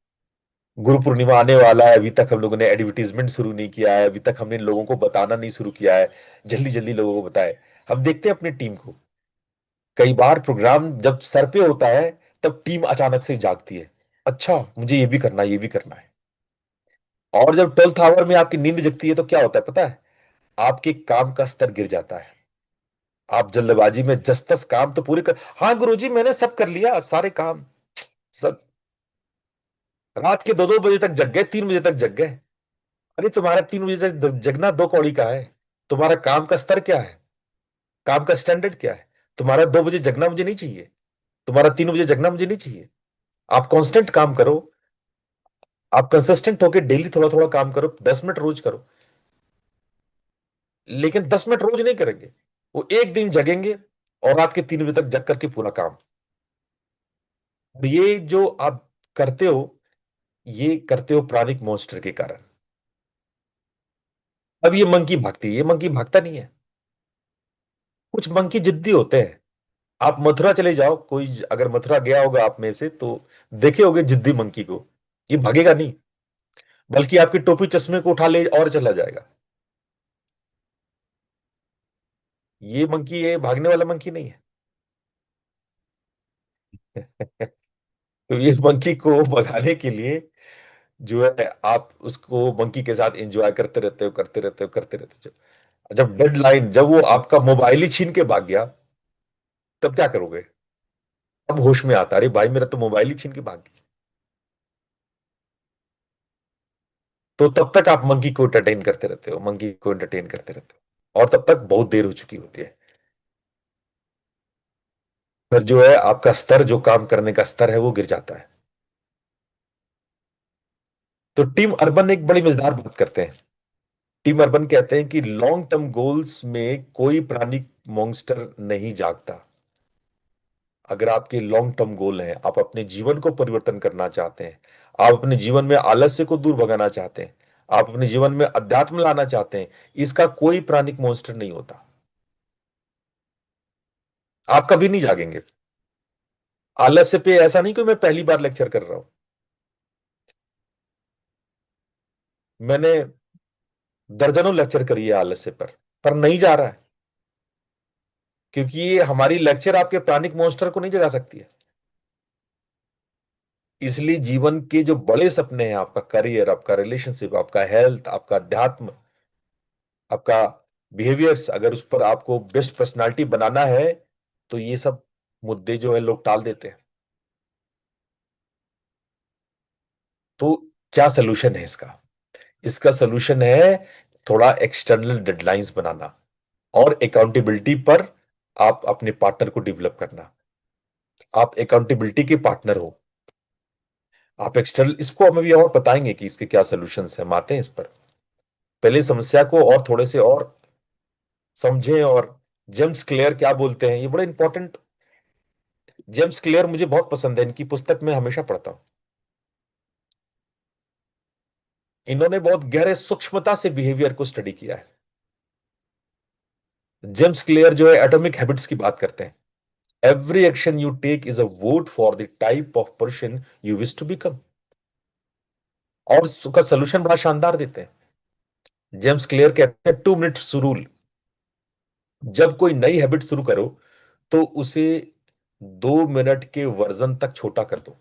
गुरु पूर्णिमा आने वाला है, अभी तक हम लोगों ने एडवर्टीजमेंट शुरू नहीं किया है, अभी तक हमने लोगों को बताना नहीं शुरू किया है, जल्दी जल्दी लोगों को बताए। हम देखते हैं अपनी टीम को, कई बार प्रोग्राम जब सर पे होता है, तब टीम अचानक से जागती है, अच्छा मुझे ये भी करना है, ये भी करना है। और जब 12th आवर में आपकी नींद जगती है, तो क्या होता है पता है? आपके काम का स्तर गिर जाता है। आप जल्दबाजी में जस तस काम तो पूरे कर, हाँ गुरुजी मैंने सब कर लिया, सारे काम सब, रात के 2 2 बजे तक जग गए, 3 बजे तक जग गए। अरे तुम्हारा 3 बजे तक जगना दो कौड़ी का है। तुम्हारा काम का स्तर क्या है? काम का स्टैंडर्ड क्या है? तुम्हारा 2 बजे जगना मुझे नहीं चाहिए, तुम्हारा 3 बजे जगना मुझे नहीं चाहिए। आप कांस्टेंट काम करो, आप कंसिस्टेंट होकर डेली थोड़ा थोड़ा काम करो, 10 मिनट रोज करो। लेकिन 10 मिनट रोज नहीं करेंगे, वो एक दिन जगेंगे और रात के 3 बजे तक जग करके पूरा काम। और ये जो आप करते हो, ये करते हो प्राणिक मॉन्स्टर के कारण। अब ये मंकी भागती है, ये मंकी भागता नहीं है। कुछ मंकी जिद्दी होते हैं। आप मथुरा चले जाओ, कोई अगर मथुरा गया होगा आप में से, तो देखे होगे जिद्दी मंकी को। ये भागेगा नहीं, बल्कि आपकी टोपी चश्मे को उठा ले और चला जाएगा। ये मंकी, ये भागने वाला मंकी नहीं है। तो ये मंकी को भगाने के लिए जो है, आप उसको मंकी के साथ एंजॉय करते रहते हो, करते रहते हो, करते रहते हो। जब डेडलाइन, जब वो आपका मोबाइल ही छीन के भाग गया, तब क्या करोगे? अब होश में आता, अरे भाई मेरा तो मोबाइल ही छीन के भाग गया। तो तब तक आप मंकी को एंटरटेन करते रहते हो, मंकी को एंटरटेन करते रहते हो, और तब तक बहुत देर हो चुकी होती है। फिर जो है आपका स्तर, जो काम करने का स्तर है, वो गिर जाता है। तो टीम अर्बन एक बड़ी मजेदार बात करते हैं। टीम अर्बन कहते हैं कि लॉन्ग टर्म गोल्स में कोई प्राणिक मॉन्स्टर नहीं जागता। अगर आपके लॉन्ग टर्म गोल हैं, आप अपने जीवन को परिवर्तन करना चाहते हैं, आप अपने जीवन में आलस्य को दूर भगाना चाहते हैं, आप अपने जीवन में अध्यात्म लाना चाहते हैं, इसका कोई प्राणिक मॉन्स्टर नहीं होता। आप कभी नहीं जागेंगे। आलस्य पे ऐसा नहीं कि मैं पहली बार लेक्चर कर रहा हूं। मैंने दर्जनों लेक्चर करी है आलस्य पर नहीं जा रहा है। क्योंकि ये हमारी लेक्चर आपके प्राणिक मॉन्स्टर को नहीं जगा सकती है। इसलिए जीवन के जो बड़े सपने हैं, आपका करियर, आपका रिलेशनशिप, आपका हेल्थ, आपका अध्यात्म, आपका बिहेवियर्स, अगर उस पर आपको बेस्ट पर्सनालिटी बनाना है, तो ये सब मुद्दे जो है लोग टाल देते हैं। तो क्या सोल्यूशन है इसका? इसका सोल्यूशन है थोड़ा एक्सटर्नल डेडलाइंस बनाना और अकाउंटेबिलिटी पर आप अपने पार्टनर को डेवलप करना। आप अकाउंटेबिलिटी के पार्टनर हो, आप एक्सटर्नल, इसको हम अभी और बताएंगे कि इसके क्या सोल्यूशंस हैं, हम आते हैं इस पर। पहले समस्या को और थोड़े से और समझें। और जेम्स क्लियर क्या बोलते हैं, ये बड़ा इंपॉर्टेंट। जेम्स क्लियर मुझे बहुत पसंद है, इनकी पुस्तक मैं हमेशा पढ़ता हूं। इन्होंने बहुत गहरे सूक्ष्मता से बिहेवियर को स्टडी किया है। जेम्स क्लियर जो है एटॉमिक हैबिट्स की बात करते हैं। Every action you take is a vote for the type of person you wish to become. और उसका सोल्यूशन बड़ा शानदार देते हैं। जेम्स क्लियर कहते हैं 2 मिनट्स रूल। जब कोई नई हैबिट शुरू करो तो उसे 2 मिनट के वर्जन तक छोटा कर दो।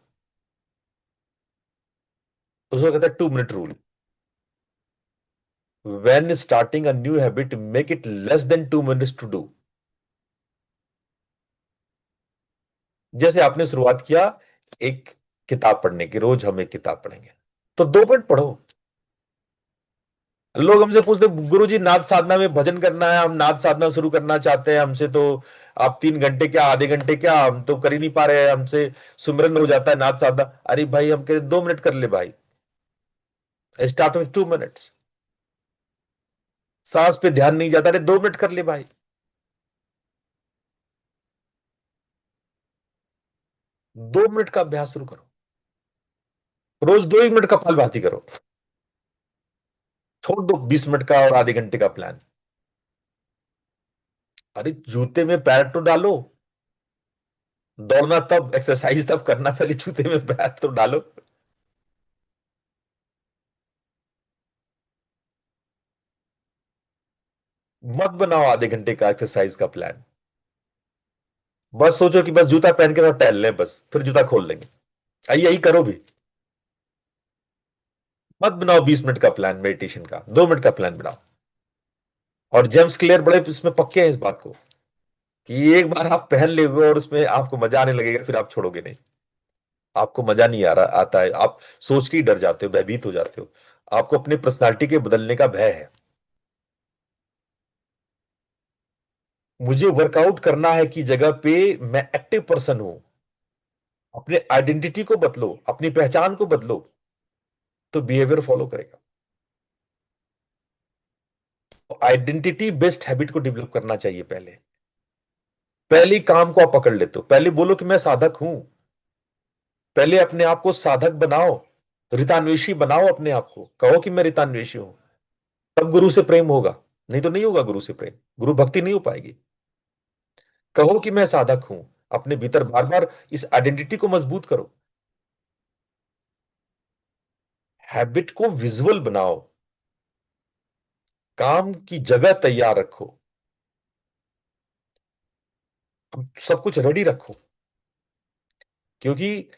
उसको कहते हैं 2 minute rule. When starting a new habit, make it less than 2 minutes to do। जैसे आपने शुरुआत किया एक किताब पढ़ने की, रोज हम एक किताब पढ़ेंगे, तो 2 मिनट पढ़ो। लोग हमसे पूछते, गुरुजी नाद साधना में भजन करना है, हम नाद साधना शुरू करना चाहते हैं, हमसे तो आप 3 घंटे क्या, आधे घंटे क्या, हम तो कर ही नहीं पा रहे हैं, हमसे सुमिरन हो जाता है नाद साधना। अरे भाई, हम कहते 2 मिनट कर ले भाई। Start with 2 minutes. सांस पे ध्यान नहीं जाता, अरे 2 मिनट कर ले भाई। 2 मिनट का अभ्यास शुरू करो। रोज 2 ही मिनट का कपालभाति करो। छोड़ दो 20 मिनट का और आधे घंटे का प्लान। अरे जूते में पैर तो डालो। दौड़ना तब, एक्सरसाइज तब करना, पहले जूते में पैर तो डालो। मत बनाओ आधे घंटे का एक्सरसाइज का प्लान। बस सोचो कि बस जूता पहन के तो टहल लें, बस फिर जूता खोल लेंगे। यही करो भी। मत बनाओ 20 मिनट का प्लान मेडिटेशन का, 2 मिनट का प्लान बनाओ। और जेम्स क्लियर बड़े इसमें पक्के हैं इस बात को, कि एक बार आप पहन लेगे और उसमें आपको मजा आने लगेगा, फिर आप छोड़ोगे नहीं। आपको मजा नहीं आ रहा आता है, आप सोच के ही डर जाते हो, भयभीत हो जाते हो। आपको अपनी पर्सनालिटी के बदलने का भय है। मुझे वर्कआउट करना है की जगह पे मैं एक्टिव पर्सन हूं। अपने आइडेंटिटी को बदलो, अपनी पहचान को बदलो, तो बिहेवियर फॉलो करेगा। आइडेंटिटी बेस्ड हैबिट को डेवलप करना चाहिए। पहले पहले काम को आप पकड़ लेते हो, पहले बोलो कि मैं साधक हूं। पहले अपने आप को साधक बनाओ, रितान्वेषी बनाओ अपने आप को, कहो कि मैं रितान्वेषी हूं। तब गुरु से प्रेम होगा, नहीं तो नहीं होगा गुरु से प्रेम, गुरु भक्ति नहीं हो पाएगी। कहो कि मैं साधक हूं, अपने भीतर बार बार इस आइडेंटिटी को मजबूत करो। हैबिट को विजुअल बनाओ, काम की जगह तैयार रखो, सब कुछ रेडी रखो। क्योंकि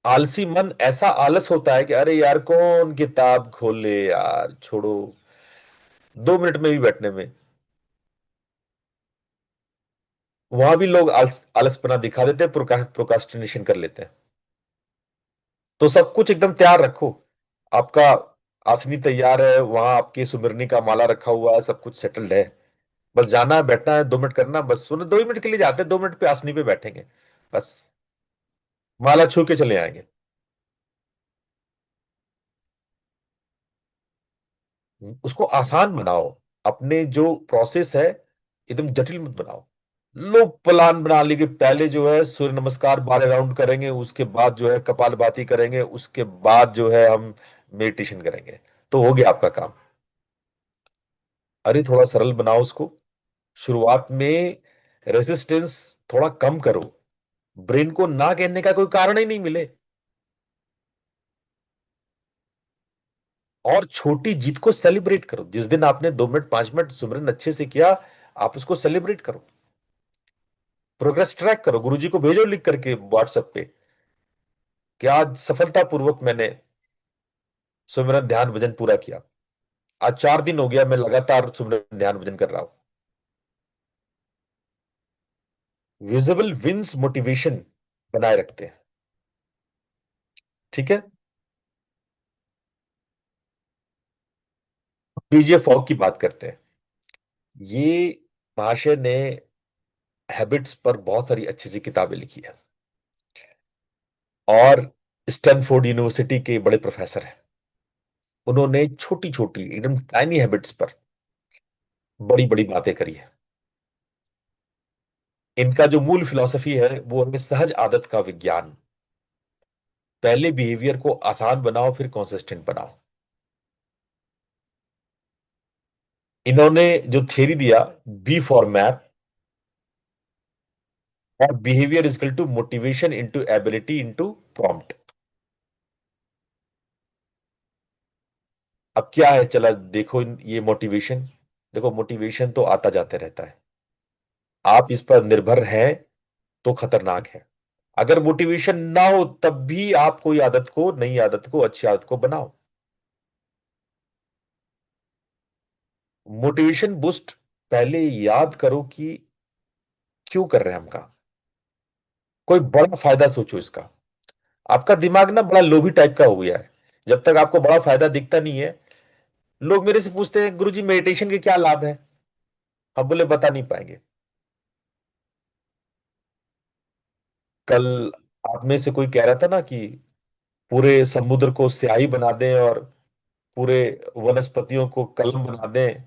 आलसी मन ऐसा आलस होता है कि अरे यार कौन किताब खोले यार, छोड़ो, 2 मिनट में भी बैठने में। वहां भी लोग आलसपना दिखा देते हैं, प्रोकास्टिनेशन कर लेते हैं। तो सब कुछ एकदम तैयार रखो। आपका आसनी तैयार है, वहां आपकी सुमिरनी का माला रखा हुआ है, सब कुछ सेटल्ड है। बस जाना है, बैठना है, 2 मिनट करना, बस सुनो 2 ही मिनट के लिए जाते हैं, 2 मिनट पे आसनी पे बैठेंगे, बस माला छू के चले आएंगे। उसको आसान बनाओ। अपने जो प्रोसेस है एकदम जटिल मत बनाओ। लोग प्लान बना ली कि पहले जो है सूर्य नमस्कार 12 राउंड करेंगे, उसके बाद जो है कपालभाति करेंगे, उसके बाद जो है हम मेडिटेशन करेंगे, तो हो गया आपका काम। अरे थोड़ा सरल बनाओ उसको। शुरुआत में रेजिस्टेंस थोड़ा कम करो, ब्रेन को ना कहने का कोई कारण ही नहीं मिले। और छोटी जीत को सेलिब्रेट करो। जिस दिन आपने 2 मिनट 5 मिनट सुमिरन अच्छे से किया, आप उसको सेलिब्रेट करो। प्रोग्रेस ट्रैक करो, गुरुजी को भेजो लिख करके व्हाट्सएप पे कि आज सफलतापूर्वक मैंने सुमिरन ध्यान भजन पूरा किया। आज 4 दिन हो गया मैं लगातार सुबह ध्यान भजन कर रहा हूं। विजिबल विंस मोटिवेशन बनाए रखते हैं। ठीक है। पीजे फॉग की बात करते हैं। ये महाशय ने हैबिट्स पर बहुत सारी अच्छी अच्छी किताबें लिखी है और स्टैनफोर्ड यूनिवर्सिटी के बड़े प्रोफेसर हैं। उन्होंने छोटी छोटी एकदम टाइनी हैबिट्स पर बड़ी बड़ी बातें करी है। इनका जो मूल फिलॉसफी है वो है सहज आदत का विज्ञान। पहले बिहेवियर को आसान बनाओ फिर कंसिस्टेंट बनाओ। इन्होंने जो थ्योरी दिया, बी फॉर मैप और behaviour is equal to motivation into ability into prompt. अब क्या है, चला देखो ये मोटिवेशन। देखो मोटिवेशन तो आता जाते रहता है। आप इस पर निर्भर हैं तो खतरनाक है। अगर मोटिवेशन ना हो तब भी आप कोई आदत को, नई आदत को, अच्छी आदत को बनाओ। मोटिवेशन बूस्ट पहले याद करो कि क्यों कर रहे हैं हम काम। कोई बड़ा फायदा सोचो इसका। आपका दिमाग ना बड़ा लोभी टाइप का हो गया है। जब तक आपको बड़ा फायदा दिखता नहीं है, लोग मेरे से पूछते हैं गुरुजी मेडिटेशन के क्या लाभ है। हम बोले बता नहीं पाएंगे। कल आप में से कोई कह रहा था ना कि पूरे समुद्र को स्याही बना दें और पूरे वनस्पतियों को कलम बना दें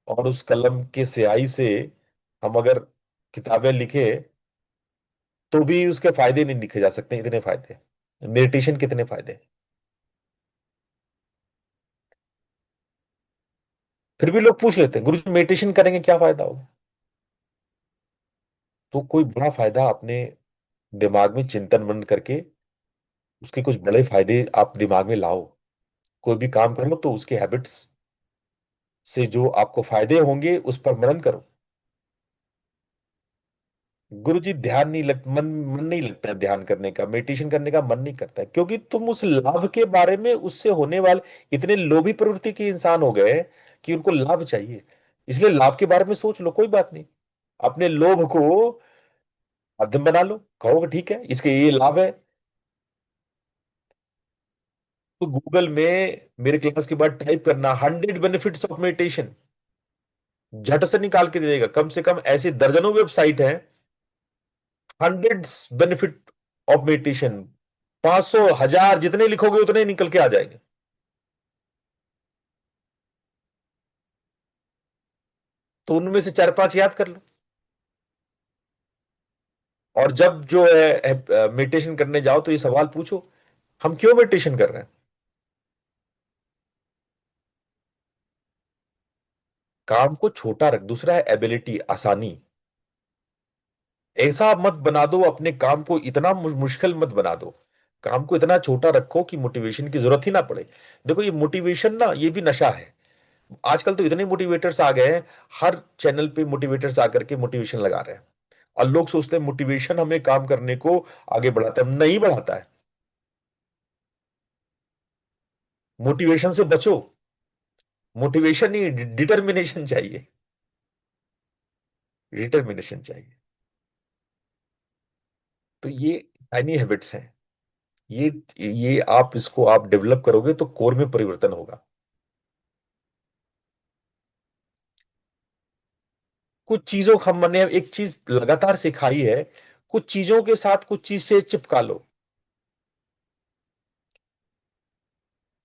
और उस कलम के स्याही से हम अगर किताबें लिखे तो भी उसके फायदे नहीं लिखे जा सकते। इतने फायदे मेडिटेशन, कितने फायदे। फिर भी लोग पूछ लेते हैं गुरु जी मेडिटेशन करेंगे क्या फायदा होगा। तो कोई बड़ा फायदा अपने दिमाग में चिंतन मनन करके उसके कुछ बड़े फायदे आप दिमाग में लाओ। कोई भी काम करो तो उसके हैबिट्स से जो आपको फायदे होंगे उस पर मनन करो। गुरु जी ध्यान नहीं लग मन मन नहीं लगता है ध्यान करने का, मेडिटेशन करने का मन नहीं करता है, क्योंकि तुम उस लाभ के बारे में, उससे होने वाले, इतने लोभी प्रवृत्ति के इंसान हो गए कि उनको लाभ चाहिए। इसलिए लाभ के बारे में सोच लो, कोई बात नहीं। अपने लोभ को मध्यम बना लो, कहोगे ठीक है इसके ये लाभ है। तो गूगल में मेरे क्लास के बाद टाइप करना 100 बेनिफिट्स ऑफ मेडिटेशन, झट से निकाल के दे देगा। कम से कम ऐसे दर्जनों वेबसाइट हैं। 100 बेनिफिट ऑफ मेडिटेशन, 500, 1000 जितने लिखोगे उतने ही निकल के आ जाएंगे। तो उनमें से 4-5 याद कर लो। और जब जो है मेडिटेशन करने जाओ तो ये सवाल पूछो, हम क्यों मेडिटेशन कर रहे हैं। काम को छोटा रख। दूसरा है एबिलिटी, आसानी। ऐसा मत बना दो अपने काम को, इतना मुश्किल मत बना दो। काम को इतना छोटा रखो कि मोटिवेशन की जरूरत ही ना पड़े। देखो ये मोटिवेशन ना, ये भी नशा है। आजकल तो इतने मोटिवेटर्स आ गए हैं, हर चैनल पे मोटिवेटर्स आकर के मोटिवेशन लगा रहे हैं। और लोग सोचते हैं मोटिवेशन हमें काम करने को आगे बढ़ाता है, नहीं बढ़ाता है। मोटिवेशन से बचो। मोटिवेशन नहीं, डिटर्मिनेशन चाहिए। डिटर्मिनेशन चाहिए। तो ये टाइनी हैबिट्स हैं। ये ये आप इसको आप डेवलप करोगे तो कोर में परिवर्तन होगा। कुछ चीजों का हमने एक चीज लगातार सिखाई है, कुछ चीजों के साथ कुछ चीज से चिपका लो।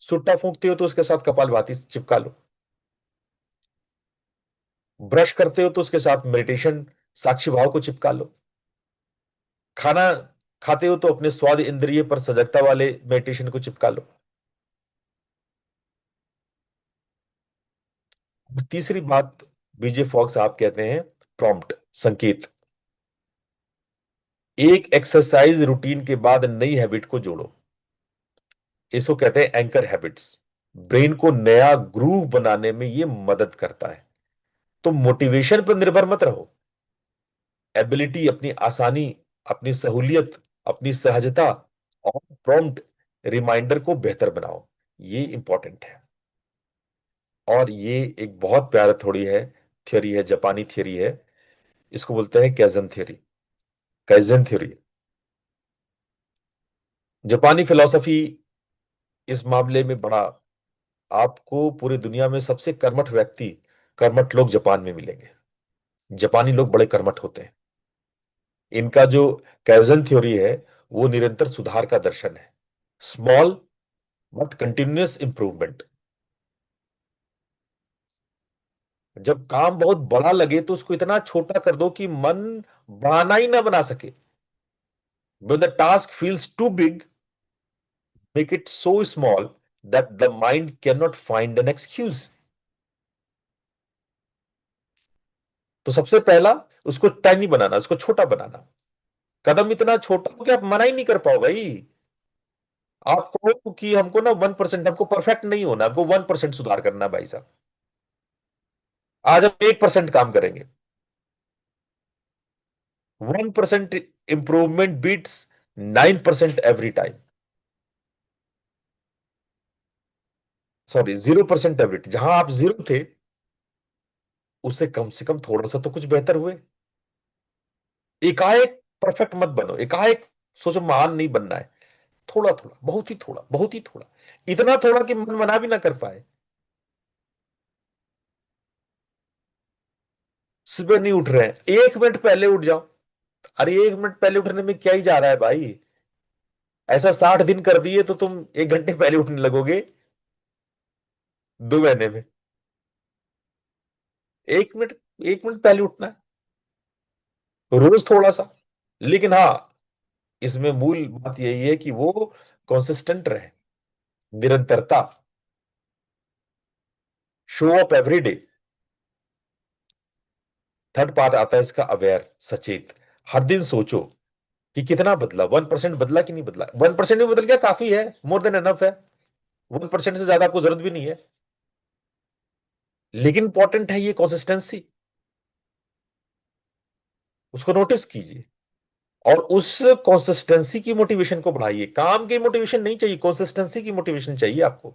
सुट्टा फूंकते हो तो उसके साथ कपालभाति चिपका लो। ब्रश करते हो तो उसके साथ मेडिटेशन, साक्षी भाव को चिपका लो। खाना खाते हो तो अपने स्वाद इंद्रिय पर सजगता वाले मेडिटेशन को चिपका लो। तीसरी बात, बीजे फॉक्स साहब कहते हैं प्रॉम्प्ट, संकेत। एक एक्सरसाइज रूटीन के बाद नई हैबिट को जोड़ो। इसको कहते हैं एंकर हैबिट्स। ब्रेन को नया ग्रूव बनाने में यह मदद करता है। तो मोटिवेशन पर निर्भर मत रहो। एबिलिटी, अपनी आसानी, अपनी सहूलियत, अपनी सहजता और प्रॉम्प्ट रिमाइंडर को बेहतर बनाओ। ये इंपॉर्टेंट है। और ये एक बहुत प्यारा थ्योरी है, जापानी थ्योरी है। इसको बोलते हैं कैजन थ्योरी। कैजन थ्योरी जापानी फिलॉसफी इस मामले में बड़ा, आपको पूरी दुनिया में सबसे कर्मठ लोग जापान में मिलेंगे। जापानी लोग बड़े कर्मठ होते हैं। इनका जो कैजन थ्योरी है वो निरंतर सुधार का दर्शन है। Small but continuous improvement. जब काम बहुत बड़ा लगे तो उसको इतना छोटा कर दो कि मन बढ़ाना ही ना बना सके। When the task feels too big, make it so small that the mind cannot find an excuse. तो सबसे पहला, उसको टाइनी बनाना, उसको छोटा बनाना। कदम इतना छोटा हो कि आप मना ही नहीं कर पाओ भाई। आप कहो कि हमको ना 1%, हमको परफेक्ट नहीं होना, हमको 1% सुधार करना है भाई साहब। आज हम 1% काम करेंगे। 1% improvement beats 9% every time. Sorry, 0% every time. जहां आप जीरो थे उससे कम से कम थोड़ा सा तो कुछ बेहतर हुए। एकाएक परफेक्ट मत बनो, एकाएक सोचो महान नहीं बनना है। थोड़ा थोड़ा, बहुत ही थोड़ा, बहुत ही थोड़ा। इतना थोड़ा कि मन मना भी ना कर पाए। सुबह नहीं उठ रहे हैं, 1 मिनट पहले उठ जाओ। अरे 1 मिनट पहले उठने में क्या ही जा रहा है भाई। ऐसा 60 दिन कर दिए तो तुम 1 घंटे पहले उठने लगोगे 2 महीने में। 1 मिनट, 1 मिनट पहले उठना है रोज थोड़ा सा। लेकिन हाँ, इसमें मूल बात यही है कि वो कंसिस्टेंट रहे, निरंतरता। Show up every day. Third part आता है इसका, अवेयर, सचेत। हर दिन सोचो कि कितना बदला, 1% बदला कि नहीं बदला। 1% भी बदल गया काफी है, मोर देन एनफ है। 1% से ज्यादा आपको जरूरत भी नहीं है। लेकिन इंपॉर्टेंट है ये कंसिस्टेंसी। उसको नोटिस कीजिए और उस कंसिस्टेंसी की मोटिवेशन को बढ़ाइए। काम की मोटिवेशन नहीं चाहिए, कंसिस्टेंसी की मोटिवेशन चाहिए आपको।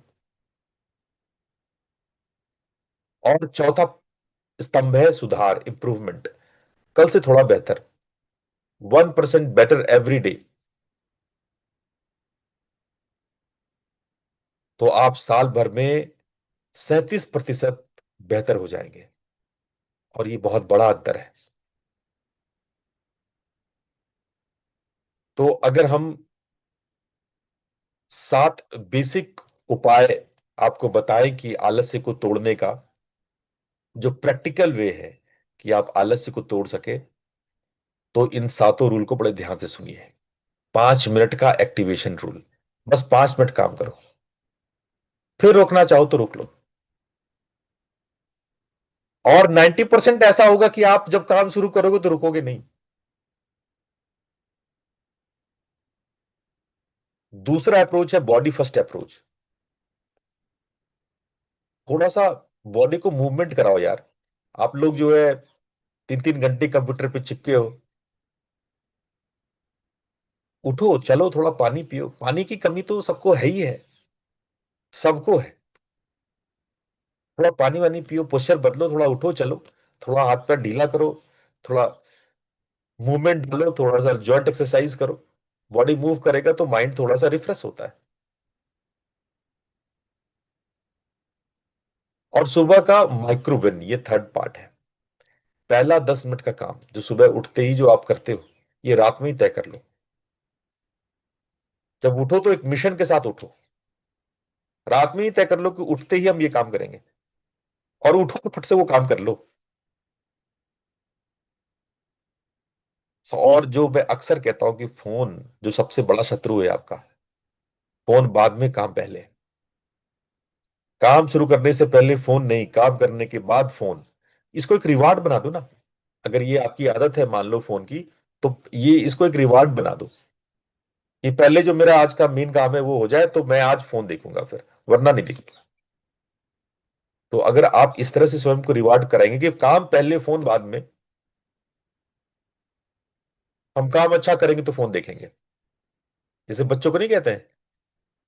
और चौथा स्तंभ है सुधार, इंप्रूवमेंट। कल से थोड़ा बेहतर, 1% बेटर एवरी डे। तो आप साल भर में 37% बेहतर हो जाएंगे। और ये बहुत बड़ा अंतर है। तो अगर हम 7 बेसिक उपाय आपको बताएं कि आलस्य को तोड़ने का, जो प्रैक्टिकल वे है कि आप आलस्य को तोड़ सके, तो इन 7 रूल को बड़े ध्यान से सुनिए। 5 मिनट का एक्टिवेशन रूल। बस 5 मिनट काम करो, फिर रोकना चाहो तो रोक लो। और 90% ऐसा होगा कि आप जब काम शुरू करोगे तो रुकोगे नहीं। दूसरा अप्रोच है बॉडी फर्स्ट अप्रोच। थोड़ा सा बॉडी को मूवमेंट कराओ यार। आप लोग जो है 3-3 घंटे कंप्यूटर पे चिपके हो। उठो, चलो, थोड़ा पानी पियो। पानी की कमी तो सबको है ही है, सबको है। थोड़ा पानी वानी पियो, पोस्चर बदलो, थोड़ा उठो चलो, थोड़ा हाथ पैर ढीला करो, थोड़ा मूवमेंट डालो, थोड़ा सा जॉइंट एक्सरसाइज करो। बॉडी मूव करेगा तो माइंड थोड़ा सा रिफ्रेश होता है। और सुबह का माइक्रो विन, ये थर्ड पार्ट है। पहला 10 मिनट का काम जो सुबह उठते ही जो आप करते हो, ये रात में ही तय कर लो। जब उठो तो एक मिशन के साथ उठो। रात में ही तय कर लो कि उठते ही हम ये काम करेंगे, और उठो तो फट से वो काम कर लो। और जो मैं अक्सर कहता हूं कि फोन जो सबसे बड़ा शत्रु है आपका, फोन बाद में, काम पहले। काम शुरू करने से पहले फोन नहीं, काम करने के बाद फोन। इसको एक रिवार्ड बना दो ना। अगर ये आपकी आदत है मान लो फोन की, तो ये इसको एक रिवार्ड बना दो कि पहले जो मेरा आज का मेन काम है वो हो जाए तो मैं आज फोन देखूंगा, फिर वरना नहीं देखूंगा। तो अगर आप इस तरह से स्वयं को रिवार्ड कराएंगे कि काम पहले फोन बाद में, हम काम अच्छा करेंगे तो फोन देखेंगे। जैसे बच्चों को नहीं कहते हैं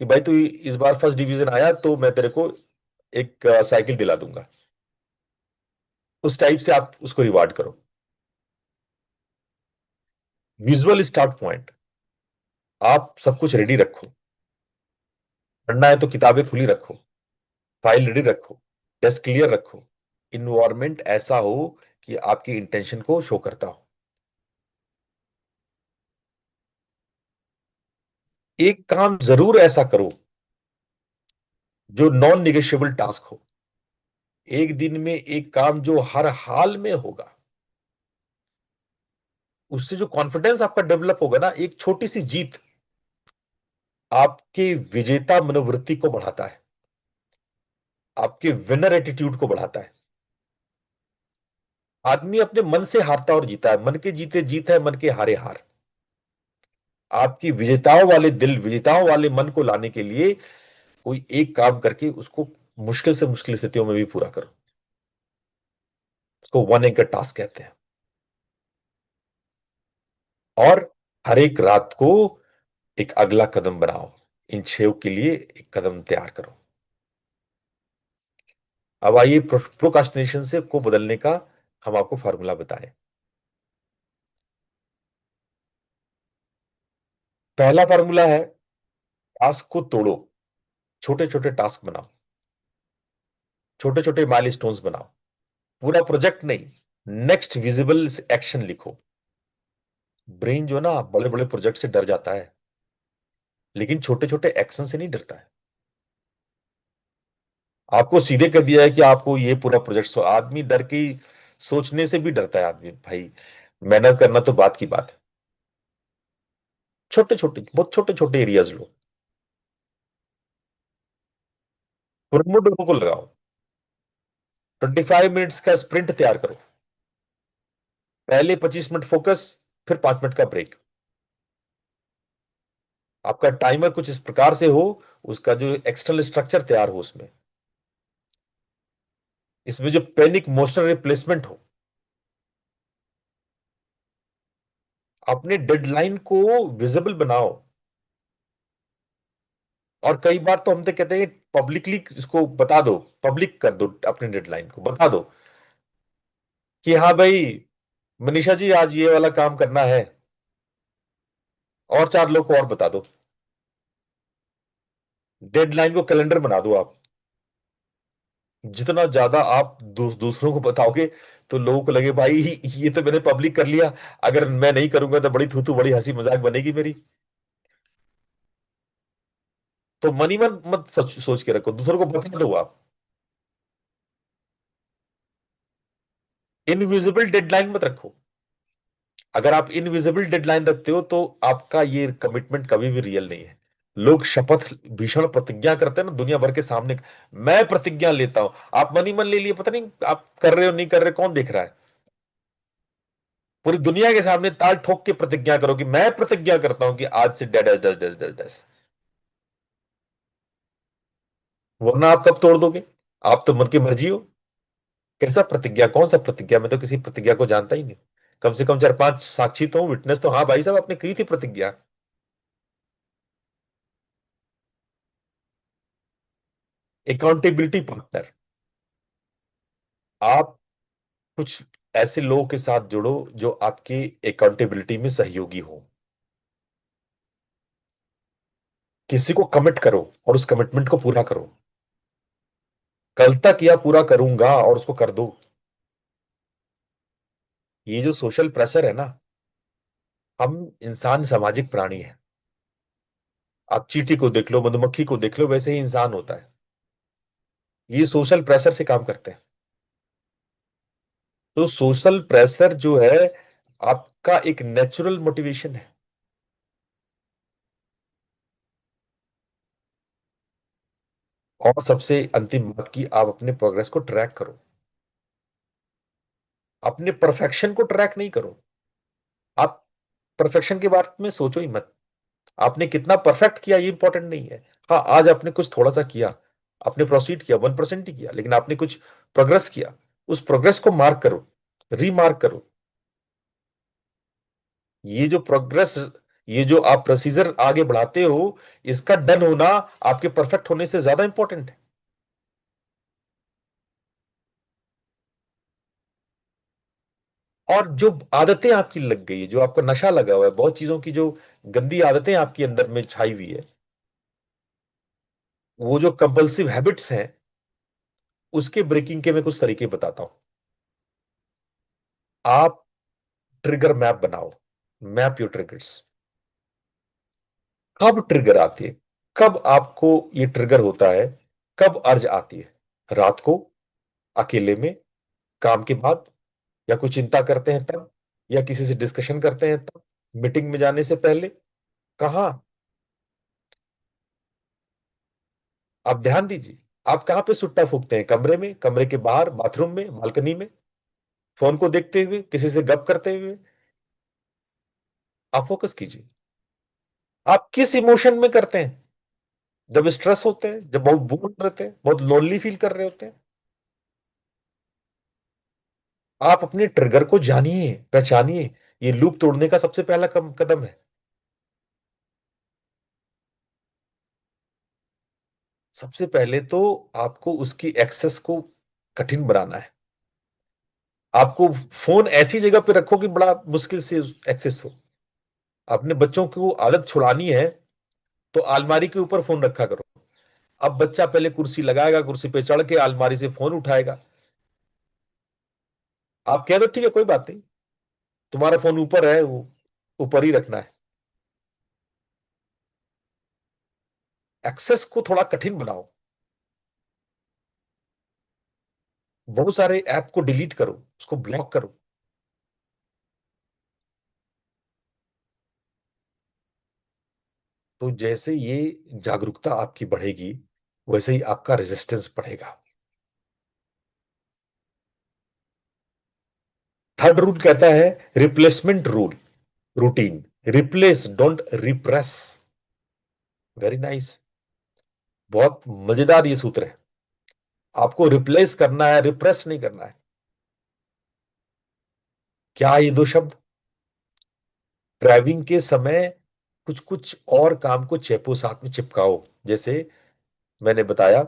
कि भाई तू इस बार फर्स्ट डिवीजन आया तो मैं तेरे को एक साइकिल दिला दूंगा। उस टाइप से आप उसको रिवार्ड करो। विजुअल स्टार्ट पॉइंट, आप सब कुछ रेडी रखो। पढ़ना है तो किताबें खुली रखो, फाइल रेडी रखो, डेस्क क्लियर रखो। इन्वायरमेंट ऐसा हो कि आपकी इंटेंशन को शो करता हो। एक काम जरूर ऐसा करो जो नॉन निगेशियबल टास्क हो। एक दिन में एक काम जो हर हाल में होगा। उससे जो कॉन्फिडेंस आपका डेवलप होगा ना, एक छोटी सी जीत आपके विजेता मनोवृत्ति को बढ़ाता है, आपके विनर एटीट्यूड को बढ़ाता है। आदमी अपने मन से हारता और जीता है। मन के जीते जीत है, मन के हारे हार। आपकी विजेताओं वाले दिल, विजेताओं वाले मन को लाने के लिए कोई एक काम करके उसको मुश्किल से मुश्किल स्थितियों में भी पूरा करो। उसको वन एंकर टास्क कहते हैं। और हर एक रात को एक अगला कदम बनाओ। इन 6 के लिए एक कदम तैयार करो। अब आइए प्रोकास्टिनेशन से को बदलने का हम आपको फॉर्मूला बताएं। पहला फॉर्मूला है, टास्क को तोड़ो, छोटे छोटे टास्क बनाओ, छोटे छोटे माइलस्टोन्स बनाओ। पूरा प्रोजेक्ट नहीं, नेक्स्ट विजिबल एक्शन लिखो। ब्रेन जो ना बड़े बड़े प्रोजेक्ट से डर जाता है, लेकिन छोटे छोटे एक्शन से नहीं डरता है। आपको सीधे कर दिया है कि आपको ये पूरा प्रोजेक्ट, आदमी डर के सोचने से भी डरता है आदमी भाई। मेहनत करना तो बात की बात है। छोटे छोटे, बहुत छोटे छोटे एरियाज लो, प्रोमोडोरो को लगाओ। 25 मिनट्स का स्प्रिंट तैयार करो। पहले 25 मिनट फोकस, फिर 5 मिनट का ब्रेक। आपका टाइमर कुछ इस प्रकार से हो, उसका जो एक्सटर्नल स्ट्रक्चर तैयार हो, उसमें इसमें जो पैनिक मोशन रिप्लेसमेंट हो। अपने डेडलाइन को विजिबल बनाओ। और कई बार तो हम तो कहते हैं पब्लिकली इसको बता दो, पब्लिक कर दो, अपने डेडलाइन को बता दो कि हाँ भाई मनीषा जी, आज ये वाला काम करना है। और 4 लोग को और बता दो। डेडलाइन को कैलेंडर बना दो आप। जितना ज्यादा आप दूसरों को बताओगे, तो लोगों को लगे भाई ये तो मैंने पब्लिक कर लिया, अगर मैं नहीं करूंगा तो बड़ी थूथू, बड़ी हंसी मजाक बनेगी मेरी। तो मनी मन मत सोच के रखो, दूसरों को बता दो आप। इनविजिबल डेडलाइन मत रखो। अगर आप इनविजिबल डेडलाइन रखते हो तो आपका ये कमिटमेंट कभी भी रियल नहीं है। लोग शपथ, भीषण प्रतिज्ञा करते हैं ना दुनिया भर के सामने, मैं प्रतिज्ञा लेता हूं। आप मनी मन ले लिए, पता नहीं आप कर रहे हो नहीं कर रहे, कौन देख रहा है। पूरी दुनिया के सामने ताल ठोक के प्रतिज्ञा करो कि मैं प्रतिज्ञा करता हूं कि आज से डेड डस डस डस डस। वरना आप कब तोड़ दोगे? आप तो मन की मर्जी हो। कैसा प्रतिज्ञा, कौन सा प्रतिज्ञा? मैं तो किसी प्रतिज्ञा को जानता ही नहीं। कम से कम 4-5 साक्षी तो, विटनेस तो, हाँ भाई साहब आपने की थी प्रतिज्ञा। अकाउंटेबिलिटी पार्टनर, आप कुछ ऐसे लोगों के साथ जुड़ो जो आपकी अकाउंटेबिलिटी में सहयोगी हो। किसी को कमिट करो और उस कमिटमेंट को पूरा करो। कल तक या पूरा करूंगा और उसको कर दो। ये जो सोशल प्रेशर है ना, हम इंसान सामाजिक प्राणी है। आप चींटी को देख लो, मधुमक्खी को देख लो, वैसे ही इंसान होता है। ये सोशल प्रेशर से काम करते हैं। तो सोशल प्रेशर जो है आपका एक नेचुरल मोटिवेशन है। और सबसे अंतिम बात की, आप अपने प्रोग्रेस को ट्रैक करो। अपने परफेक्शन को ट्रैक नहीं करो। आप परफेक्शन के बारे में सोचो ही मत। आपने कितना परफेक्ट किया ये इंपॉर्टेंट नहीं है। हाँ, आज आपने कुछ थोड़ा सा किया, आपने प्रोसीड किया, 1% ही किया, लेकिन आपने कुछ प्रोग्रेस किया। उस प्रोग्रेस को मार्क करो, रीमार्क करो। ये जो प्रोग्रेस, ये जो आप प्रोसीजर आगे बढ़ाते हो, इसका डन होना आपके परफेक्ट होने से ज्यादा इंपॉर्टेंट है। और जो आदतें आपकी लग गई है, जो आपका नशा लगा हुआ है, बहुत चीजों की जो गंदी आदतें आपकी अंदर में छाई हुई है, वो जो कंपल्सिव हैबिट्स हैं, उसके ब्रेकिंग के मैं कुछ तरीके बताता हूं। आप ट्रिगर मैप बनाओ। Map your triggers. कब ट्रिगर आती है, कब आपको ये ट्रिगर होता है, कब अर्ज आती है? रात को, अकेले में, काम के बाद, या कोई चिंता करते हैं तब, या किसी से डिस्कशन करते हैं तब, मीटिंग में जाने से पहले, कहां? आप ध्यान दीजिए। आप कहां पे सुट्टा फूकते हैं? कमरे में, कमरे के बाहर, बाथरूम में, बालकनी में, फोन को देखते हुए, किसी से गप करते हुए? आप फोकस कीजिए। आप किस इमोशन में करते हैं? जब स्ट्रेस होते हैं, जब बहुत बोर रहते हैं, बहुत लोनली फील कर रहे होते हैं? आप अपने ट्रिगर को जानिए, पहचानिए। ये लूप तोड़ने का सबसे पहला कदम है। सबसे पहले तो आपको उसकी एक्सेस को कठिन बनाना है। आपको फोन ऐसी जगह पे रखो कि बड़ा मुश्किल से एक्सेस हो। अपने बच्चों को आदत छुड़ानी है तो अलमारी के ऊपर फोन रखा करो। अब बच्चा पहले कुर्सी लगाएगा, कुर्सी पे चढ़ के अलमारी से फोन उठाएगा। आप कह दो ठीक है, कोई बात नहीं, तुम्हारा फोन ऊपर है, वो ऊपर ही रखना है। एक्सेस को थोड़ा कठिन बनाओ। बहुत सारे ऐप को डिलीट करो, उसको ब्लॉक करो। तो जैसे ये जागरूकता आपकी बढ़ेगी, वैसे ही आपका रेजिस्टेंस बढ़ेगा। थर्ड रूल कहता है replacement rule, routine. Replace, don't repress. Very nice. बहुत मजेदार ये सूत्र है। आपको रिप्लेस करना है, रिप्रेस नहीं करना है। क्या ये दो शब्द? ड्राइविंग के समय कुछ कुछ और काम को चेपो साथ में चिपकाओ। जैसे मैंने बताया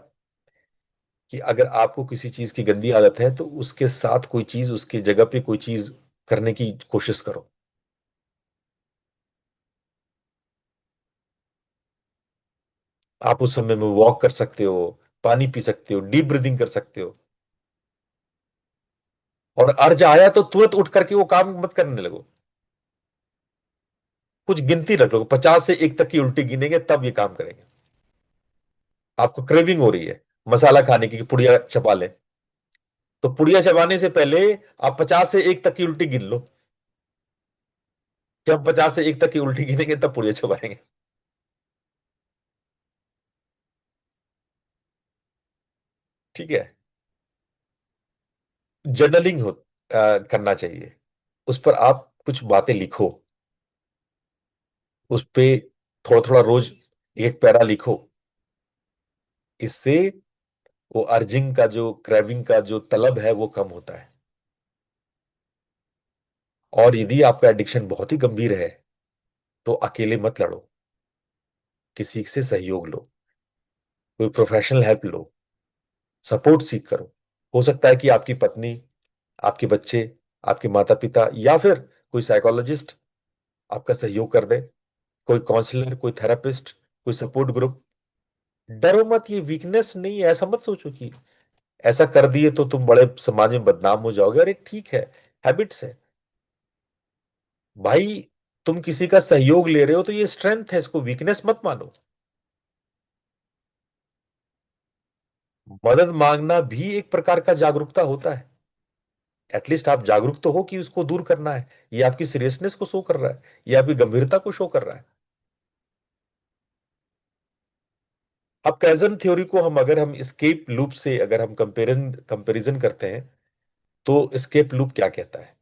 कि अगर आपको किसी चीज की गंदी आदत है तो उसके साथ कोई चीज, उसकी जगह पे कोई चीज करने की कोशिश करो। आप उस समय में वॉक कर सकते हो, पानी पी सकते हो, डीप ब्रीदिंग कर सकते हो। और अर्ज आया तो तुरंत उठ करके वो काम मत करने लगो। कुछ गिनती रख लो, 50 से 1 तक की उल्टी गिनेंगे तब ये काम करेंगे। आपको क्रेविंग हो रही है मसाला खाने की, कि पुड़िया चबा ले, तो पुड़िया चबाने से पहले आप 50 से 1 तक की उल्टी गिन लो। जब 50 से 1 तक की उल्टी गिनेंगे तब पुड़िया चबाएंगे। ठीक है। जर्नलिंग करना चाहिए। उस पर आप कुछ बातें लिखो। उस पे थोड़ा थोड़ा रोज एक पैरा लिखो। इससे वो अर्जिंग का जो, क्रेविंग का जो तलब है, वो कम होता है। और यदि आपका एडिक्शन बहुत ही गंभीर है तो अकेले मत लड़ो, किसी से सहयोग लो, कोई प्रोफेशनल हेल्प लो, सपोर्ट सीख करो। हो सकता है कि आपकी पत्नी, आपके बच्चे, आपके माता पिता, या फिर कोई साइकोलॉजिस्ट आपका सहयोग कर दे, कोई काउंसलर, कोई थेरापिस्ट, कोई सपोर्ट ग्रुप। डरो मत, ये वीकनेस नहीं है। ऐसा मत सोचो कि ऐसा कर दिए तो तुम बड़े समाज में बदनाम हो जाओगे। अरे ठीक है, हैबिट्स है भाई। तुम किसी का सहयोग ले रहे हो तो ये स्ट्रेंथ है, इसको वीकनेस मत मानो। मदद मांगना भी एक प्रकार का जागरूकता होता है। एटलीस्ट आप जागरूक तो हो कि उसको दूर करना है। ये आपकी सीरियसनेस को शो कर रहा है, ये आपकी गंभीरता को शो कर रहा है। अब कैजन थ्योरी को हम, अगर हम स्केप लूप से अगर हम कंपैरिजन करते हैं, तो स्केप लूप क्या कहता है?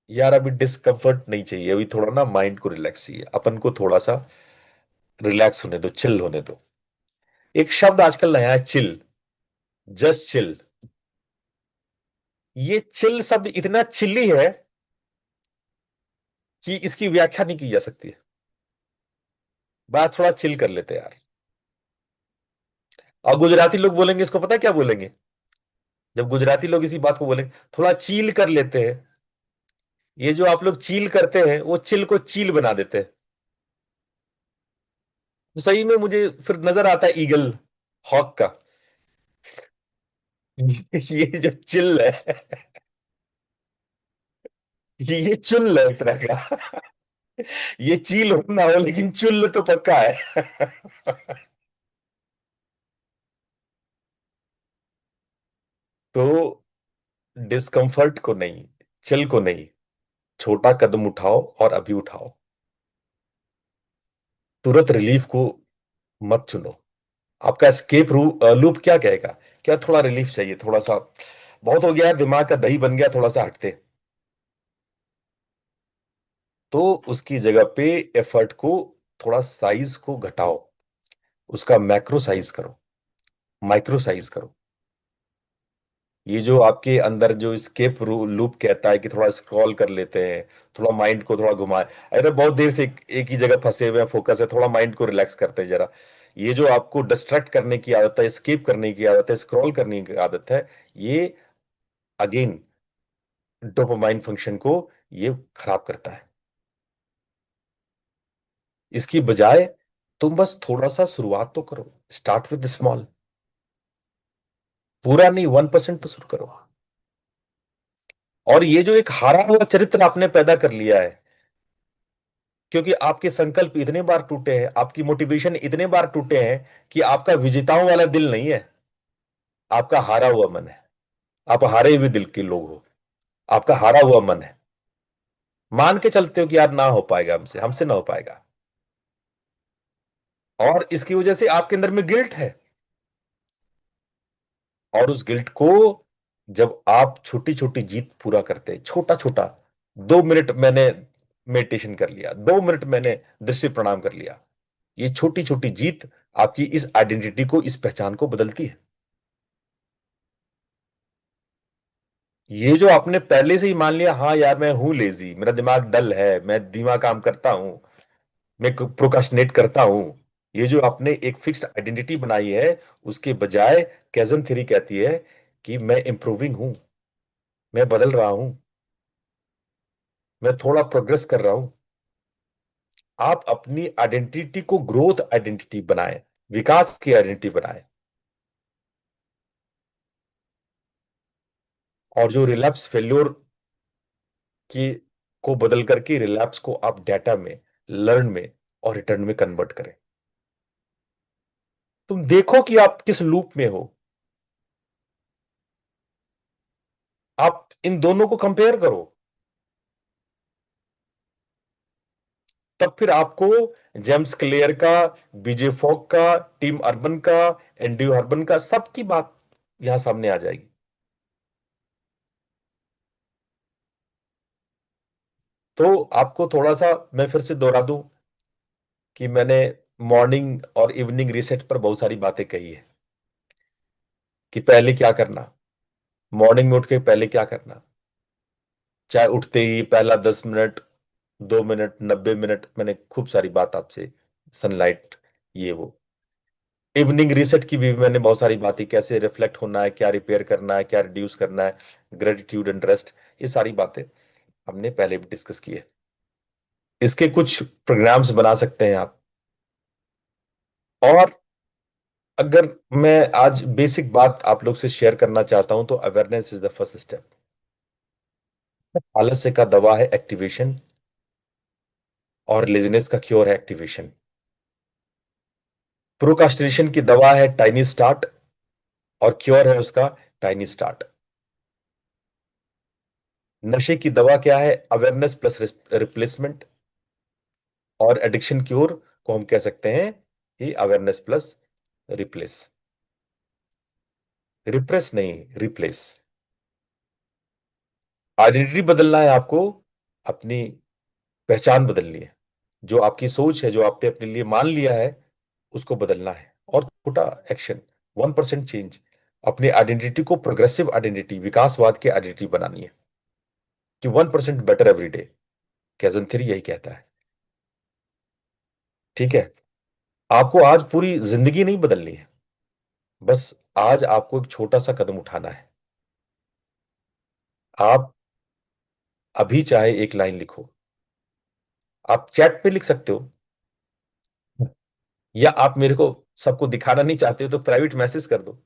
यार अभी डिस्कंफर्ट नहीं चाहिए, अभी थोड़ा ना माइंड को रिलैक्स चाहिए, अपन को थोड़ा सा रिलैक्स होने दो, चिल होने दो। एक शब्द आजकल नया है, चिल। Just chill. ये चिल शब्द इतना चिल्ली है कि इसकी व्याख्या नहीं की जा सकती है। बस थोड़ा चिल कर लेते हैं यार। और गुजराती लोग बोलेंगे इसको, पता है क्या बोलेंगे? जब गुजराती लोग इसी बात को बोलेंगे, थोड़ा चील कर लेते हैं। ये जो आप लोग चील करते हैं वो चिल को चील बना देते हैं। तो सही में मुझे फिर नजर आता है ईगल, हॉक का। ये जो चिल है, ये चुल है एक तरह का। ये चील हो ना हो लेकिन चुल तो पक्का है। तो डिस्कंफर्ट को नहीं, चिल को नहीं, छोटा कदम उठाओ और अभी उठाओ। तुरंत रिलीफ को मत चुनो। आपका एस्केप लूप क्या कहेगा? क्या थोड़ा रिलीफ चाहिए, थोड़ा सा बहुत हो गया यार, दिमाग का दही बन गया, थोड़ा सा हटते। तो उसकी जगह पे एफर्ट को, थोड़ा साइज को घटाओ, उसका मैक्रो साइज करो, माइक्रो साइज करो। ये जो आपके अंदर जो स्केप लूप कहता है कि थोड़ा स्क्रॉल कर लेते हैं, थोड़ा माइंड को थोड़ा घुमाए, अरे बहुत देर से एक ही जगह फंसे हुए हैं, फोकस है, थोड़ा माइंड को रिलैक्स करते हैं जरा। ये जो आपको डिस्ट्रैक्ट करने की आदत है, स्केप करने की आदत है, स्क्रॉल करने की आदत है, ये अगेन डोपामाइन फंक्शन को ये खराब करता है। इसकी बजाय तुम बस थोड़ा सा शुरुआत तो करो, स्टार्ट विद स्मॉल। पूरा नहीं, 1% तो शुरू करो। और ये जो एक हारा हुआ चरित्र आपने पैदा कर लिया है, क्योंकि आपके संकल्प इतने बार टूटे हैं, आपकी मोटिवेशन इतने बार टूटे हैं कि आपका विजेताओं वाला दिल नहीं है, आपका हारा हुआ मन है। आप हारे हुए दिल के लोग हो, आपका हारा हुआ मन है। मान के चलते हो कि यार ना हो पाएगा, हमसे हमसे ना हो पाएगा। और इसकी वजह से आपके अंदर में गिल्ट है। और उस गिल्ट को जब आप छोटी छोटी जीत पूरा करते हैं, छोटा छोटा, 2 मिनट मैंने मेडिटेशन कर लिया, 2 मिनट मैंने दृश्य प्रणाम कर लिया, ये छोटी छोटी जीत आपकी इस आइडेंटिटी को, इस पहचान को बदलती है। ये जो आपने पहले से ही मान लिया, हाँ यार मैं हूं लेजी, मेरा दिमाग डल है, मैं धीमा काम करता हूं, मैं प्रोकास्टिनेट करता हूं, ये जो आपने एक फिक्स्ड आइडेंटिटी बनाई है, उसके बजाय कैजन थ्योरी कहती है कि मैं इंप्रूविंग हूं, मैं बदल रहा हूं, मैं थोड़ा प्रोग्रेस कर रहा हूं। आप अपनी आइडेंटिटी को ग्रोथ आइडेंटिटी बनाएं, विकास की आइडेंटिटी बनाएं। और जो रिलैप्स फेल्योर की को बदल करके रिलैप्स को आप डेटा में, लर्न में और रिटर्न में कन्वर्ट करें। तुम देखो कि आप किस लूप में हो, आप इन दोनों को कंपेयर करो। तब फिर आपको जेम्स क्लियर का, बीजे फॉक का, टीम अर्बन का, एंड्रयू हर्बन का, सबकी बात यहां सामने आ जाएगी। तो आपको थोड़ा सा मैं फिर से दोहरा दूं कि मैंने मॉर्निंग और इवनिंग रीसेट पर बहुत सारी बातें कही है कि पहले क्या करना, मॉर्निंग में उठ के पहले क्या करना, चाहे उठते ही पहला 10 मिनट, 2 मिनट, 90 मिनट, मैंने खूब सारी बात आपसे, सनलाइट, ये वो। इवनिंग रीसेट की भी मैंने बहुत सारी बातें, कैसे रिफ्लेक्ट होना है, क्या रिपेयर करना है, क्या रिड्यूस करना है, ग्रेटिट्यूड एंड रेस्ट, ये सारी बातें हमने पहले भी डिस्कस की है। इसके कुछ प्रोग्राम्स बना सकते हैं आप। और अगर मैं आज बेसिक बात आप लोग से शेयर करना चाहता हूं तो awareness is the first step. आलस्य का दवा है एक्टिवेशन, और लेजीनेस का क्योर है एक्टिवेशन। प्रोकास्टिनेशन की दवा है टाइनी स्टार्ट, और क्योर है उसका टाइनी स्टार्ट। नशे की दवा क्या है? Awareness plus replacement. और एडिक्शन क्योर को हम कह सकते हैं कि अवेयरनेस प्लस रिप्लेस, रिप्रेस नहीं, रिप्लेस। आइडेंटिटी बदलना है आपको, अपनी पहचान बदलनी है, जो आपकी सोच है, जो आपने अपने लिए मान लिया है, उसको बदलना है। और छोटा एक्शन, 1% चेंज, अपनी आइडेंटिटी को प्रोग्रेसिव आइडेंटिटी, विकासवाद की आइडेंटिटी बनानी है कि 1% better every day. Kaizen three यही कहता है। ठीक है? आपको आज पूरी जिंदगी नहीं बदलनी है, बस आज आपको एक छोटा सा कदम उठाना है। आप अभी चाहे एक लाइन लिखो। आप चैट पे लिख सकते हो, या आप मेरे को सबको दिखाना नहीं चाहते हो तो प्राइवेट मैसेज कर दो।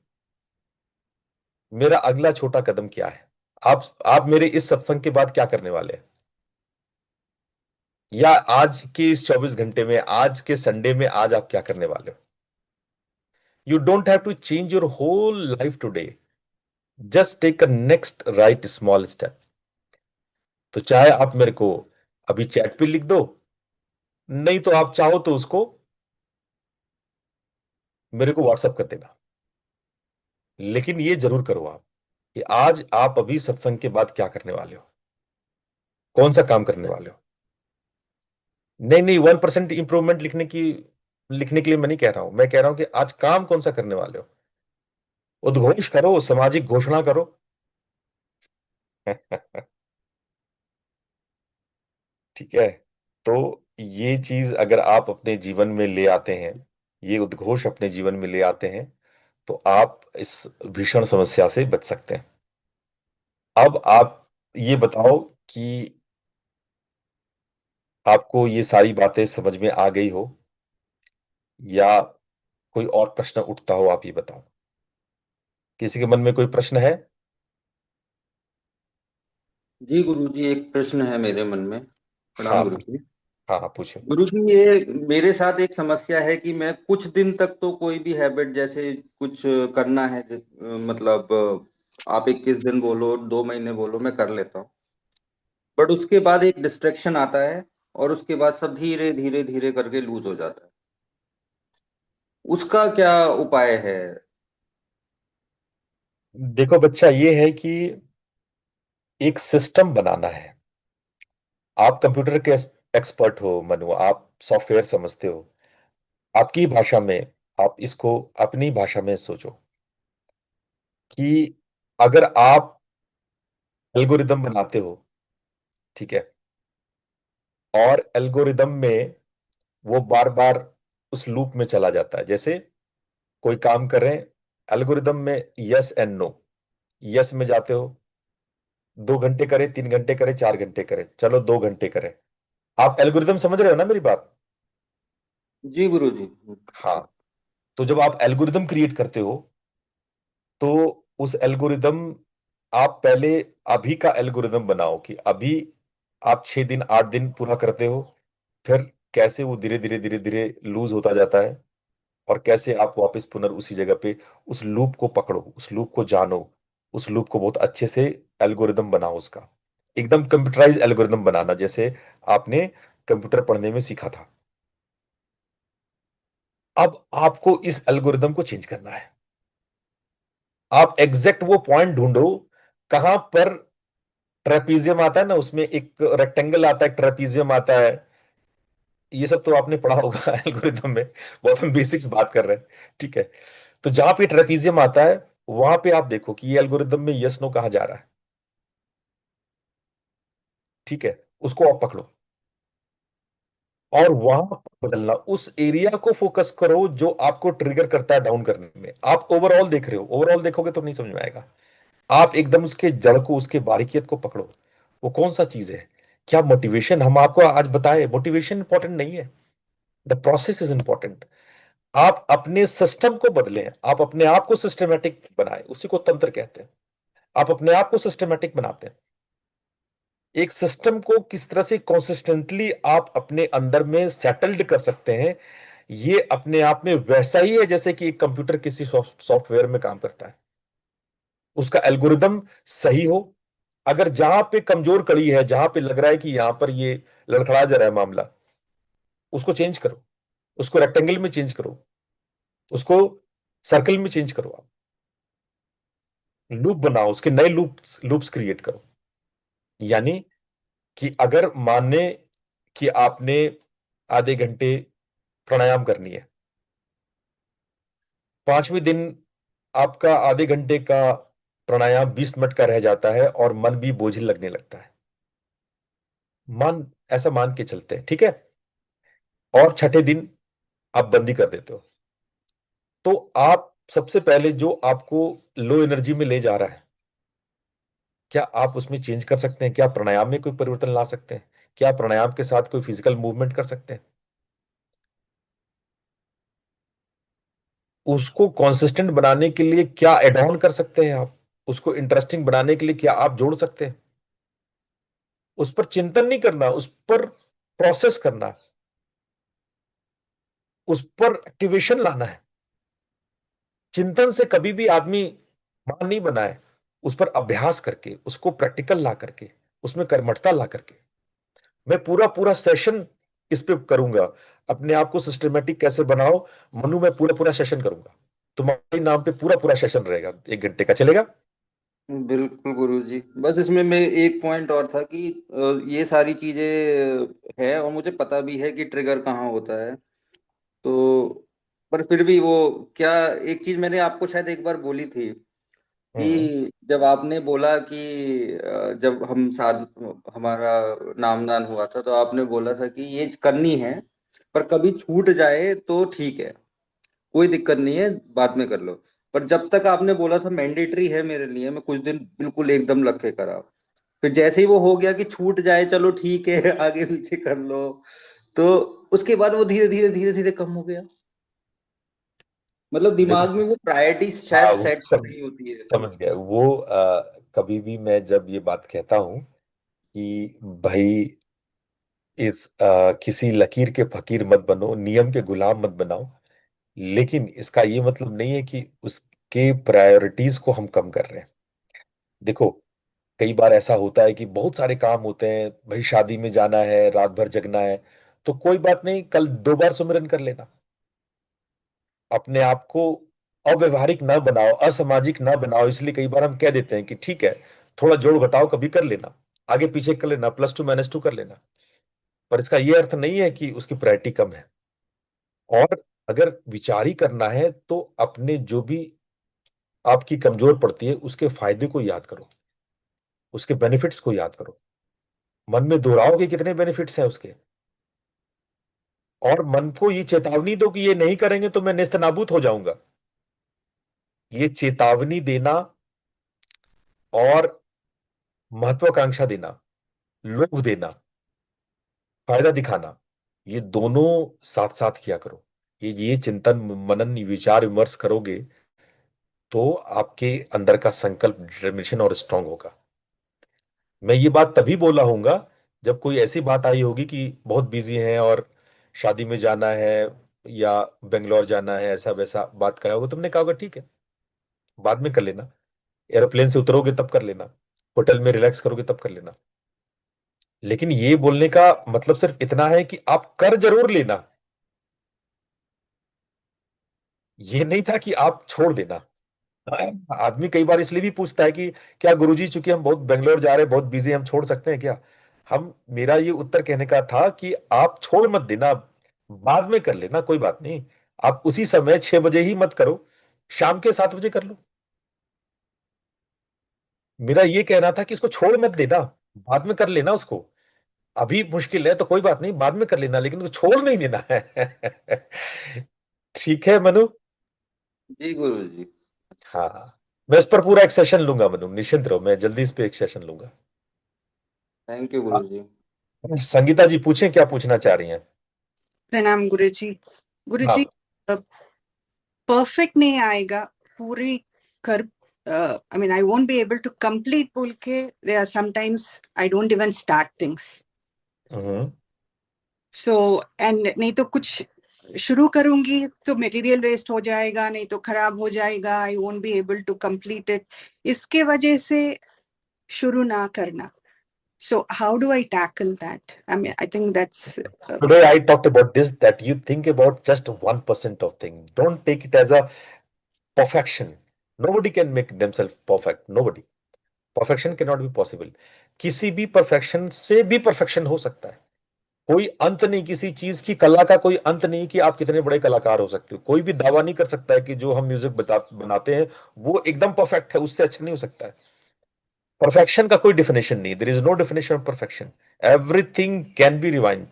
मेरा अगला छोटा कदम क्या है? आप मेरे इस सत्संग के बाद क्या करने वाले हैं? या आज के इस 24 घंटे में, आज के संडे में, आज आप क्या करने वाले हो? You don't have to change your whole life today, just take a next right small step. तो चाहे आप मेरे को अभी चैट पे लिख दो, नहीं तो आप चाहो तो उसको मेरे को व्हाट्सअप कर देना। लेकिन ये जरूर करो आप कि आज आप अभी सत्संग के बाद क्या करने वाले हो, कौन सा काम करने वाले हो। नहीं नहीं, 1% इंप्रूवमेंट लिखने के लिए मैं नहीं कह रहा हूं। मैं कह रहा हूं कि आज काम कौन सा करने वाले हो। उद्घोष करो, सामाजिक घोषणा करो। ठीक है। तो ये चीज अगर आप अपने जीवन में ले आते हैं, ये उद्घोष अपने जीवन में ले आते हैं, तो आप इस भीषण समस्या से बच सकते हैं। अब आप ये बताओ कि आपको ये सारी बातें समझ में आ गई हो, या कोई और प्रश्न उठता हो, आप ये बताओ। किसी के मन में कोई प्रश्न है? जी गुरुजी, एक प्रश्न है मेरे मन में। हाँ प्रणाम गुरुजी। हाँ हाँ, पूछो। गुरुजी, ये मेरे साथ एक समस्या है कि मैं कुछ दिन तक तो कोई भी हैबिट जैसे कुछ करना है, मतलब आप 21 दिन बोलो, 2 महीने बोलो, मैं कर लेता हूँ। बट उसके बाद एक डिस्ट्रैक्शन आता है, और उसके बाद सब धीरे धीरे धीरे करके लूज हो जाता है। उसका क्या उपाय है? देखो बच्चा, ये है कि एक सिस्टम बनाना है। आप कंप्यूटर के एक्सपर्ट हो मनु, आप सॉफ्टवेयर समझते हो। आपकी भाषा में आप इसको अपनी भाषा में सोचो कि अगर आप एल्गोरिदम बनाते हो, ठीक है, और एल्गोरिदम में वो बार बार उस लूप में चला जाता है। जैसे कोई काम कर रहे हैं, एल्गोरिदम में यस एंड नो, यस में जाते हो, 2 घंटे करे, 3 घंटे करे, 4 घंटे करे, चलो 2 घंटे करे। आप एल्गोरिदम समझ रहे हो ना मेरी बात? जी गुरुजी। हाँ। तो जब आप एल्गोरिदम क्रिएट करते हो, तो उस एल्गोरिदम, आप पहले अभी का एल्गोरिदम बनाओ कि अभी आप 6 दिन 8 दिन पूरा करते हो, फिर कैसे वो धीरे धीरे धीरे धीरे लूज होता जाता है, और कैसे आप वापस उसी जगह पे उस लूप को पकड़ो, उस लूप को जानो, उस लूप को बहुत अच्छे से एल्गोरिदम बनाओ उसका। एकदम कंप्यूटराइज एल्गोरिदम बनाना, जैसे आपने कंप्यूटर पढ़ने में सीखा था। अब आपको इस एल्गोरिदम को चेंज करना है। आप एग्जैक्ट वो पॉइंट ढूंढो कहां पर ट्रेपीजियम आता है ना, उसमें एक रेक्टेंगल आता है, ट्रेपीजियम आता है। ये सब तो आपने पढ़ा होगा एल्गोरिदम में। बहुत हम बेसिक्स बात कर रहे हैं, ठीक है। तो जहां पे ट्रेपीजियम आता है, वहां पे आप देखो कि ये एल्गोरिदम में यस नो कहां जा रहा है, ठीक है। उसको आप पकड़ो और वहां पर बदलना, उस एरिया को फोकस करो जो आपको ट्रिगर करता है डाउन करने में। आप ओवरऑल देख रहे हो, ओवरऑल देखोगे तो नहीं समझ में आएगा। आप एकदम उसके जड़ को, उसके बारीकियत को पकड़ो। वो कौन सा चीज है? क्या मोटिवेशन? हम आपको आज बताए, मोटिवेशन इंपॉर्टेंट नहीं है, द प्रोसेस इज इंपॉर्टेंट। आप अपने सिस्टम को बदलें, आप अपने आप को सिस्टमेटिक बनाए, उसी को तंत्र कहते हैं। आप अपने आप को सिस्टमेटिक बनाते हैं। एक सिस्टम को किस तरह से कंसिस्टेंटली आप अपने अंदर में सेटल्ड कर सकते हैं, ये अपने आप में वैसा ही है जैसे कि एक कंप्यूटर किसी सॉफ्टवेयर में काम करता है। उसका एल्गोरिदम सही हो, अगर जहां पे कमजोर कड़ी है, जहां पे लग रहा है कि यहां पर ये लड़खड़ा जा रहा है मामला, उसको चेंज करो, उसको रेक्टेंगल में चेंज करो, उसको सर्कल में चेंज करो। आप लूप बनाओ, उसके नए लूप्स क्रिएट करो। यानी कि अगर माने कि आपने आधे घंटे प्राणायाम करनी है, 5वें दिन आपका आधे घंटे का प्राणायाम 20 मिनट का रह जाता है और मन भी बोझिल लगने लगता है। ऐसा मान के चलते हैं, ठीक है। और छठे दिन आप बंदी कर देते हो, तो आप सबसे पहले जो आपको लो एनर्जी में ले जा रहा है, क्या आप उसमें चेंज कर सकते हैं? क्या प्राणायाम में कोई परिवर्तन ला सकते हैं? क्या प्राणायाम के साथ कोई फिजिकल मूवमेंट कर सकते हैं? उसको कंसिस्टेंट बनाने के लिए क्या एड ऑन कर सकते हैं आप? उसको इंटरेस्टिंग बनाने के लिए क्या आप जोड़ सकते हैं? उस पर चिंतन नहीं करना, उस पर प्रोसेस करना, उस पर एक्टिवेशन लाना है। चिंतन से कभी भी आदमी मान नहीं बना है। उस पर अभ्यास करके, उसको प्रैक्टिकल ला करके, उसमें कर्मठता ला करके। मैं पूरा पूरा सेशन इस पे करूंगा। अपने आप को सिस्टमेटिक कैसे बनाओ, मनु, मैं पूरा पूरा सेशन करूंगा। तुम्हारे नाम पे पूरा पूरा सेशन रहेगा, 1 घंटे का चलेगा। बिल्कुल गुरुजी, बस इसमें मैं एक पॉइंट और था कि ये सारी चीजें है और मुझे पता भी है कि ट्रिगर कहाँ होता है। तो पर फिर भी वो क्या, एक चीज मैंने आपको शायद एक बार बोली थी हम्म। कि जब आपने बोला कि जब हम साथ हमारा नामदान हुआ था तो आपने बोला था कि ये करनी है, पर कभी छूट जाए तो ठीक है, कोई दिक्कत नहीं है, बाद में कर लो। पर जब तक आपने बोला था मैंडेटरी है मेरे लिए, मैं कुछ दिन बिल्कुल एकदम लग के करा। फिर जैसे ही वो हो गया कि छूट जाए चलो ठीक है आगे पीछे कर लो, तो उसके बाद वो धीरे धीरे धीरे धीरे कम हो गया। मतलब देखो, दिमाग में वो प्रायोरिटी हाँ, शायद वो सेट समझ नहीं होती है। समझ गया वो। कभी भी मैं जब ये बात कहता हूं कि भाई, किसी लकीर के फकीर मत बनो, नियम के गुलाम मत बनाओ, लेकिन इसका ये मतलब नहीं है कि उसके प्रायोरिटीज को हम कम कर रहे हैं। देखो, कई बार ऐसा होता है कि बहुत सारे काम होते हैं, भाई शादी में जाना है, रात भर जगना है, तो कोई बात नहीं, कल 2 बार सुमिरन कर लेना। अपने आप को अव्यवहारिक ना बनाओ, असामाजिक ना बनाओ। इसलिए कई बार हम कह देते हैं कि ठीक है, थोड़ा जोड़ घटाव कभी कर लेना, आगे पीछे कर लेना, +2 - 2 कर लेना। पर इसका यह अर्थ नहीं है कि उसकी प्रायोरिटी कम है। और अगर विचार ही करना है तो अपने जो भी आपकी कमजोर पड़ती है उसके फायदे को याद करो, उसके बेनिफिट्स को याद करो। मन में दोहराओगे कितने बेनिफिट्स हैं उसके। और मन को ये चेतावनी दो कि ये नहीं करेंगे तो मैं नेस्तनाबूत हो जाऊंगा। ये चेतावनी देना और महत्वाकांक्षा देना, लोभ देना, फायदा दिखाना, ये दोनों साथ साथ किया करो। ये चिंतन मनन विचार विमर्श करोगे तो आपके अंदर का संकल्प डिटर्मिनेशन और स्ट्रांग होगा। मैं ये बात तभी बोला हूंगा जब कोई ऐसी बात आई होगी कि बहुत बिजी हैं और शादी में जाना है या बेंगलोर जाना है, ऐसा वैसा बात कहा होगा, तुमने कहा होगा ठीक है, बाद में कर लेना। एरोप्लेन से उतरोगे तब कर लेना, होटल में रिलैक्स करोगे तब कर लेना। लेकिन ये बोलने का मतलब सिर्फ इतना है कि आप कर जरूर लेना, ये नहीं था कि आप छोड़ देना। आदमी कई बार इसलिए भी पूछता है कि क्या गुरुजी, चूंकि हम बहुत बेंगलोर जा रहे हैं, बहुत बिजी, हम छोड़ सकते हैं क्या? हम मेरा ये उत्तर कहने का था कि आप छोड़ मत देना, बाद में कर लेना, कोई बात नहीं। आप उसी समय 6 बजे ही मत करो, शाम के 7 बजे कर लो। मेरा ये कहना था कि इसको छोड़ मत देना, बाद में कर लेना उसको। अभी मुश्किल है तो कोई बात नहीं, बाद में कर लेना, लेकिन उसको छोड़ नहीं देना है। ठीक है मनु। जी गुरु जी। हाँ, मैं इस पर पूरा एक सेशन लूंगा मनु, निश्चिंत रहो, मैं जल्दी इस पे एक सेशन लूंगा। थैंक यू गुरु जी। संगीता जी पूछें, क्या पूछना चाह रही हैं? प्रणाम गुरुजी। गुरुजी, हाँ। परफेक्ट नहीं आएगा, पूरी कर, I mean I won't be able to complete बोल के, there are sometimes I don't even start things. Hmm. So and नहीं तो कुछ शुरू करूंगी तो मटेरियल वेस्ट हो जाएगा, नहीं तो खराब हो जाएगा, I won't be able to complete it. इसके वजह से शुरू ना करना। So how do I tackle that? I mean, I think that's Today I talked about this, that you think about just 1% of thing. Don't take it as a perfection. Nobody can make themselves perfect. Nobody. Perfection cannot be possible. किसी भी perfection से भी perfection हो सकता है। कोई अंत नहीं, किसी चीज की कला का कोई अंत नहीं कि आप कितने बड़े कलाकार हो सकते हो। कोई भी दावा नहीं कर सकता है कि जो हम म्यूजिक बनाते हैं वो एकदम परफेक्ट है, उससे अच्छा नहीं हो सकता है। परफेक्शन का कोई डेफिनेशन नहीं, there is no definition of perfection. Everything can be rewind,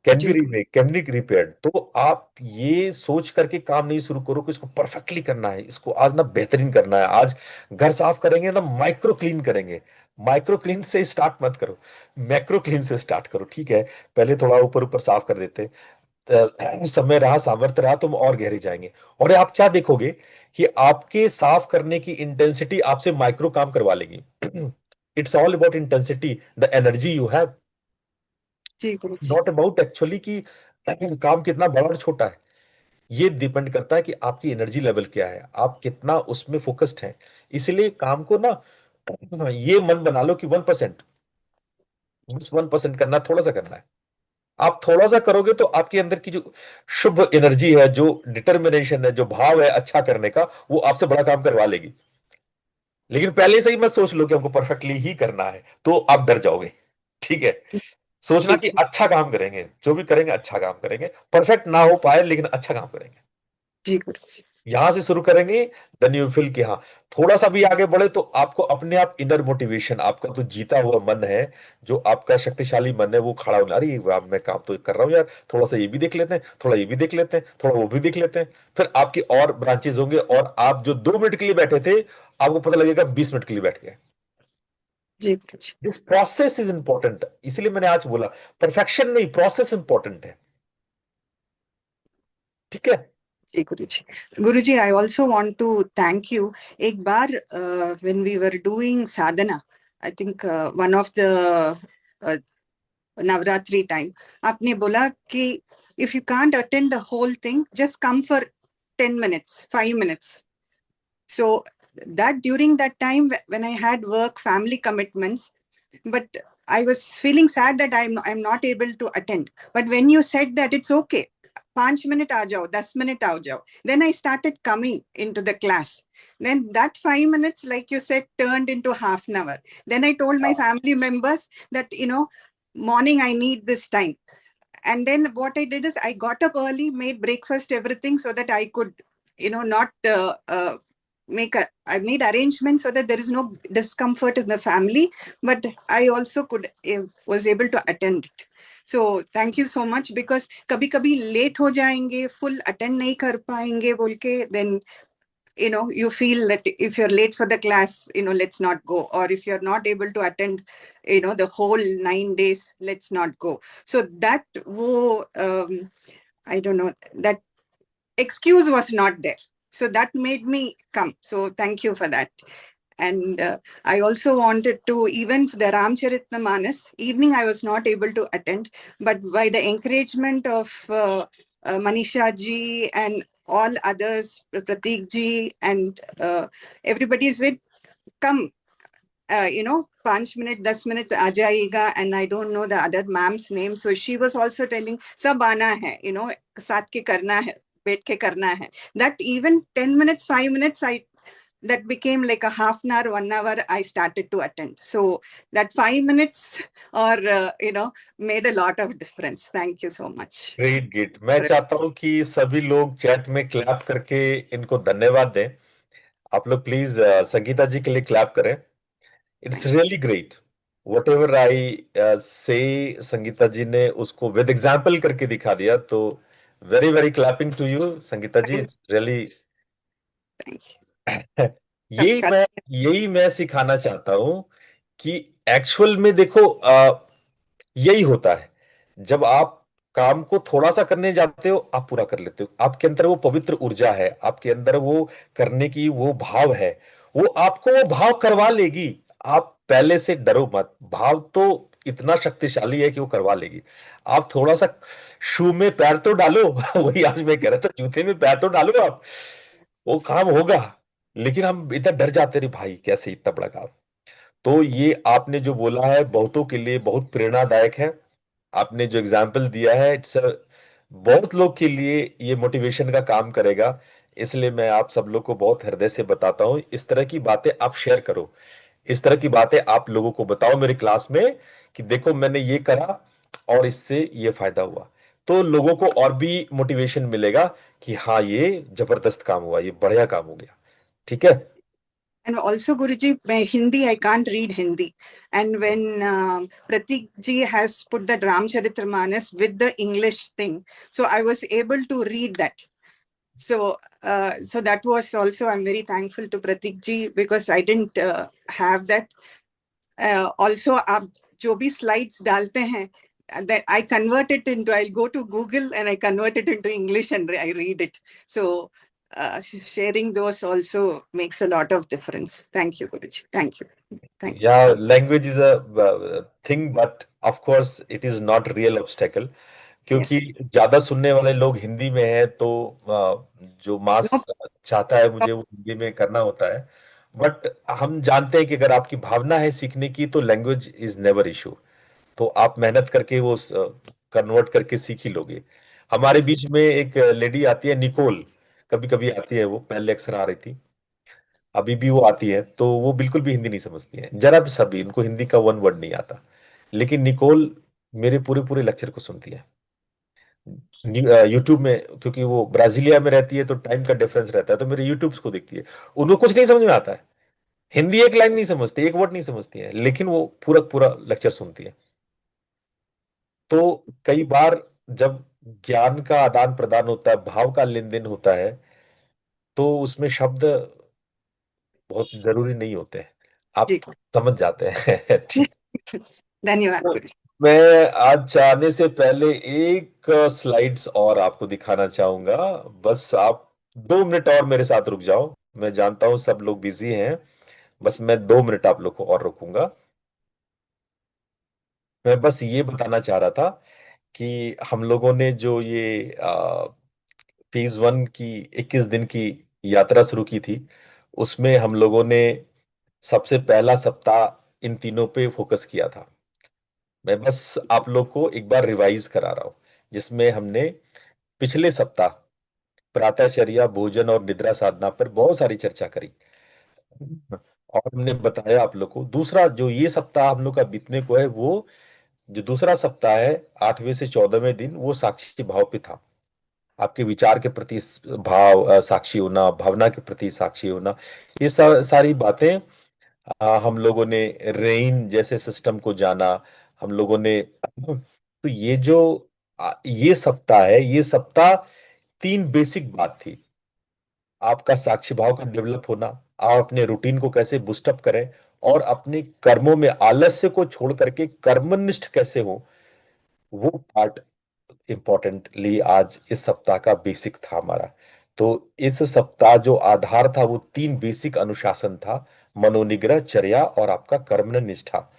can be जी रीमेक, कैन बी रिपेयर्ड। तो आप ये सोच करके काम नहीं शुरू करो कि इसको परफेक्टली करना है, इसको आज ना बेहतरीन करना है, आज घर साफ करेंगे ना माइक्रो क्लीन करेंगे। माइक्रो क्लीन से स्टार्ट मत करो, मैक्रो क्लीन से स्टार्ट करो। ठीक है, पहले थोड़ा ऊपर ऊपर साफ कर देते, समय रहा सामर्थ्य रहा तुम और गहरे जाएंगे। और आप क्या देखोगे कि आपके साफ करने की इंटेंसिटी आपसे माइक्रो काम करवा लेगी। It's all about intensity, the energy you have, जी गुरुजी। नॉट अबाउट एक्चुअली कि काम कितना बड़ा और छोटा है। ये डिपेंड करता है कि आपकी एनर्जी लेवल क्या है, आप कितना उसमें फोकस्ड हैं। इसलिए काम को ना ये मन बना लो कि 1%, बस 1% करना, थोड़ा सा करना है। आप थोड़ा सा करोगे तो आपके अंदर की जो शुभ एनर्जी है, जो डिटर्मिनेशन है, जो भाव है अच्छा करने का, वो आपसे बड़ा काम करवा लेगी। लेकिन पहले से ही मत सोच लो कि हमको परफेक्टली ही करना है, तो आप डर जाओगे। ठीक है, सोचना जी कि अच्छा काम करेंगे, जो भी करेंगे अच्छा काम करेंगे, परफेक्ट ना हो पाए लेकिन अच्छा काम करेंगे। जी गुरुजी। यहां से शुरू करेंगे, देन यू फील कि हाँ थोड़ा सा भी आगे बढ़े तो आपको अपने आप इनर मोटिवेशन, आपका तो जीता हुआ मन है, जो आपका शक्तिशाली मन है, वो खड़ा होना, अरे वाह मैं काम तो कर रहा हूँ यार, थोड़ा सा ये भी देख लेते हैं, थोड़ा ये भी देख लेते हैं, थोड़ा वो भी देख लेते हैं। फिर आपकी और ब्रांचेस होंगे, और आप जो 2 मिनट के लिए बैठे थे, आपको पता लगेगा 20 मिनट के लिए बैठ गए। जी गुरुजी। दिस प्रोसेस इज इंपॉर्टेंट, इसलिए मैंने आज बोला परफेक्शन नहीं, प्रोसेस इंपॉर्टेंट है। ठीक है। जी गुरुजी। गुरुजी, I also want to thank you. एक बार when we were doing sadhana, I think one of the uh, Navratri time, आपने बोला कि if you can't attend the whole thing, just come for 10 minutes, 5 minutes. So that during that time when I had work, family commitments, but I was feeling sad that I'm not able to attend. But when you said that it's okay, 5 minutes aa jao, 10 minutes aa jao, then I started coming into the class. Then that 5 minutes, like you said, turned into half an hour. Then I told my family members that, morning I need this time. And then what I did is I got up early, made breakfast, everything, so that I could, not I made arrangements so that there is no discomfort in the family, but I also was able to attend it. So thank you so much, because कभी कभी late हो जाएंगे, full attend नहीं कर पाएंगे बोल के, then you feel that if you're late for the class, let's not go. Or if you're not able to attend, the whole 9 days, let's not go. So that, I don't know, that excuse was not there. So that made me come. So thank you for that. And I also wanted to, even for the Ramcharitmanas, evening I was not able to attend, but by the encouragement of Manisha ji and all others, Pratik ji, and everybody said, come, 5 minutes, 10 minutes aa jayega, and I don't know the other ma'am's name. So she was also telling, sab aana hai, saath ke karna hai, बैठ के करना है. That even 10 minutes, 5 minutes, that became like a half an hour, 1 hour, I started to attend. So that 5 minutes or, made a lot of difference. Thank you so much. Great great, मैं चाहता हूं कि सभी लोग chat में clap करके इनको धन्यवाद दें। आप लोग प्लीज संगीता जी के लिए क्लैप करें। It's Thank really great, what ever I से, संगीता जी ने उसको विद एग्जाम्पल करके दिखा दिया। तो very very clapping to you Sangeeta ji, thank it's really thank you. यही मैं यही मैं सिखाना चाहता हूं कि एक्चुअल में देखो, यही होता है, जब आप काम को थोड़ा सा करने जाते हो आप पूरा कर लेते हो, आपके अंदर वो पवित्र ऊर्जा है, आपके अंदर वो करने की वो भाव है, वो आपको वो भाव करवा लेगी। आप पहले से डरो मत, भाव तो इतना शक्तिशाली है कि वो करवा लेगी। आप थोड़ा सा शू में पैर तो डालो वही आज मैं कह रहा था, जूते में पैर तो डालो आप, वो काम होगा। लेकिन हम इतना डर जाते रहे, भाई कैसे इतना बड़ा काम। तो ये आपने जो बोला है बहुतों के लिए बहुत प्रेरणादायक है। आपने जो एग्जाम्पल दिया है, इट्स बहुत लोग के लिए ये मोटिवेशन का काम करेगा। इसलिए मैं आप सब लोग को बहुत हृदय से बताता हूं, इस तरह की बातें आप शेयर करो, इस तरह की बातें आप लोगों को बताओ मेरे क्लास में कि देखो मैंने ये करा और इससे ये फायदा हुआ। तो लोगों को और भी मोटिवेशन मिलेगा कि हाँ ये जबरदस्त काम हुआ, ये बढ़िया काम हो गया। ठीक है। And also, Guruji, by Hindi, I can't read Hindi. And when Pratik ji has put that Ramcharitamanas with the English thing, so I was able to read that. So that was also, I'm very thankful to Pratik ji because I didn't have that. Also, आप जो भी slides डालते हैं, that I convert it into, I'll go to Google and I convert it into English and I read it. So sharing those also makes a lot of difference. Thank you, Guruji. Thank you. Thank you. Yeah, language is a thing, but of course it is not real obstacle. क्योंकि Yes. ज्यादा सुनने वाले लोग हिंदी में हैं, तो जो मास No, चाहता है मुझे वो हिंदी में करना होता है। बट हम जानते हैं कि अगर आपकी भावना है सीखने की, तो लैंग्वेज इज नेवर इशू। तो आप मेहनत करके वो कन्वर्ट करके सीख ही लोगे। हमारे बीच में एक लेडी आती है, निकोल, कभी कभी आती है, वो पहले अक्सर आ रही थी, अभी भी वो आती है। तो वो बिल्कुल भी हिंदी नहीं समझती है, जरा भी सभी, इनको हिंदी का वन वर्ड नहीं आता। लेकिन निकोल मेरे पूरे पूरे लेक्चर को सुनती है यूट्यूब में, क्योंकि वो ब्राजीलिया में रहती है तो टाइम का डिफरेंस रहता है, तो मेरे यूट्यूब को देखती है। उनको कुछ नहीं समझ में आता है, हिंदी एक लाइन नहीं समझती, एक वर्ड नहीं समझती है, लेकिन वो पूरा पूरा लेक्चर सुनती है। तो कई बार जब ज्ञान का आदान प्रदान होता है, भाव का लेन देन होता है, तो उसमें शब्द बहुत जरूरी नहीं होते हैं, आप जी। समझ जाते हैं। ठीक। धन्यवाद तो गुरुजी। मैं आज जाने से पहले एक स्लाइड्स और आपको दिखाना चाहूंगा। बस आप 2 मिनट और मेरे साथ रुक जाओ। मैं जानता हूं सब लोग बिजी हैं, बस मैं 2 मिनट आप लोग को और रुकूंगा। मैं बस ये बताना चाह रहा था कि हम लोगों ने जो ये फेज 1 की 21 दिन की यात्रा शुरू की थी, उसमें हम लोगों ने सबसे पहला सप्ताह इन तीनों पे फोकस किया था। मैं बस आप लोग को एक बार रिवाइज करा रहा हूं, जिसमें हमने पिछले सप्ताह प्रातःचर्या, भोजन और निद्रा साधना पर बहुत सारी चर्चा करी। और हमने बताया आप लोग को, दूसरा जो ये सप्ताह हम लोग का बीतने को है, वो जो दूसरा सप्ताह है 8वें से 14वें दिन, वो साक्षी भाव पे था। आपके विचार के प्रति भाव साक्षी होना, भावना के प्रति साक्षी होना, ये सारी बातें हम लोगों ने रेन जैसे सिस्टम को जाना। हम लोगों ने तो ये जो ये सप्ताह है, ये सप्ताह 3 बेसिक बात थी। आपका साक्षी भाव का डेवलप होना, आप अपने रूटीन को कैसे बूस्टअप करें, और अपने कर्मों में आलस्य को छोड़ करके कर्मनिष्ठ कैसे हो, वो पार्ट इंपॉर्टेंटली आज इस सप्ताह का बेसिक था हमारा। तो इस सप्ताह जो आधार था, वो 3 बेसिक अनुशासन था, मनोनिग्रह, चर्या और आपका कर्म निष्ठा।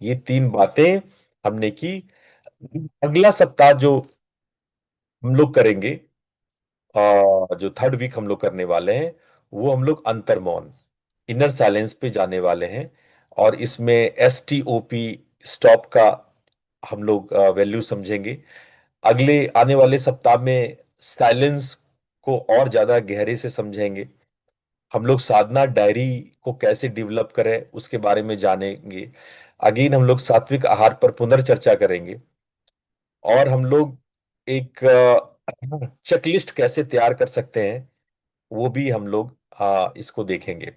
ये 3 बातें हमने की। अगला सप्ताह जो हम लोग करेंगे, जो थर्ड वीक हम लोग करने वाले हैं, वो हम लोग अंतर्मौन, इनर साइलेंस पे जाने वाले हैं। और इसमें STOP, स्टॉप का हम लोग वैल्यू समझेंगे। अगले आने वाले सप्ताह में साइलेंस को और ज्यादा गहरे से समझेंगे। हम लोग साधना डायरी को कैसे डेवलप करें, उसके बारे में जानेंगे। अगेन हम लोग सात्विक आहार पर पुनर्चर्चा करेंगे। और हम लोग एक चेकलिस्ट कैसे तैयार कर सकते हैं, वो भी हम लोग इसको देखेंगे।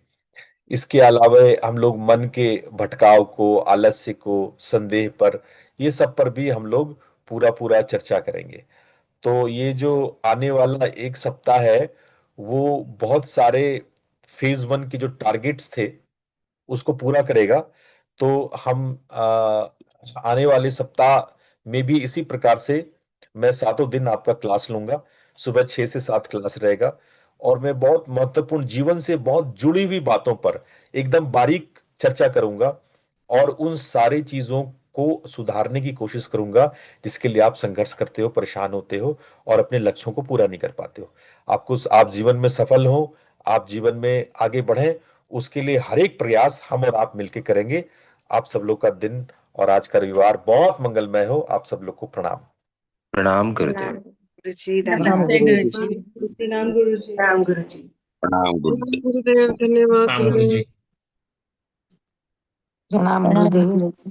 इसके अलावा हम लोग मन के भटकाव को, आलस्य को, संदेह पर, ये सब पर भी हम लोग पूरा पूरा चर्चा करेंगे। तो ये जो आने वाला एक सप्ताह है, वो बहुत सारे फेज 1 के जो टारगेट्स थे, उसको पूरा करेगा। तो हम आने वाले सप्ताह में भी इसी प्रकार से मैं 7 दिन आपका क्लास लूंगा। सुबह 6 से 7 क्लास रहेगा। और मैं बहुत महत्वपूर्ण, जीवन से बहुत जुड़ी हुई बातों पर एकदम बारीक चर्चा करूंगा, और उन सारी चीजों को सुधारने की कोशिश करूंगा जिसके लिए आप संघर्ष करते हो, परेशान होते हो और अपने लक्ष्यों को पूरा नहीं कर पाते हो। आप जीवन में सफल हो, आप जीवन में आगे बढ़ें, उसके लिए हर एक प्रयास हम और आप मिलकर करेंगे। आप सब लोग का दिन और आज का रविवार बहुत मंगलमय हो। आप सब लोग को प्रणाम। प्रणाम गुरुदेव। गुरुजी, नमस्ते धन्यवाद। गुरुजी। प्रणाम गुरुजी। राम गुरुजी। प्रणाम गुरुदेव। गुरुदेव, धन्यवाद प्रणाम गुरुजी। प्रणाम गुरुदेव।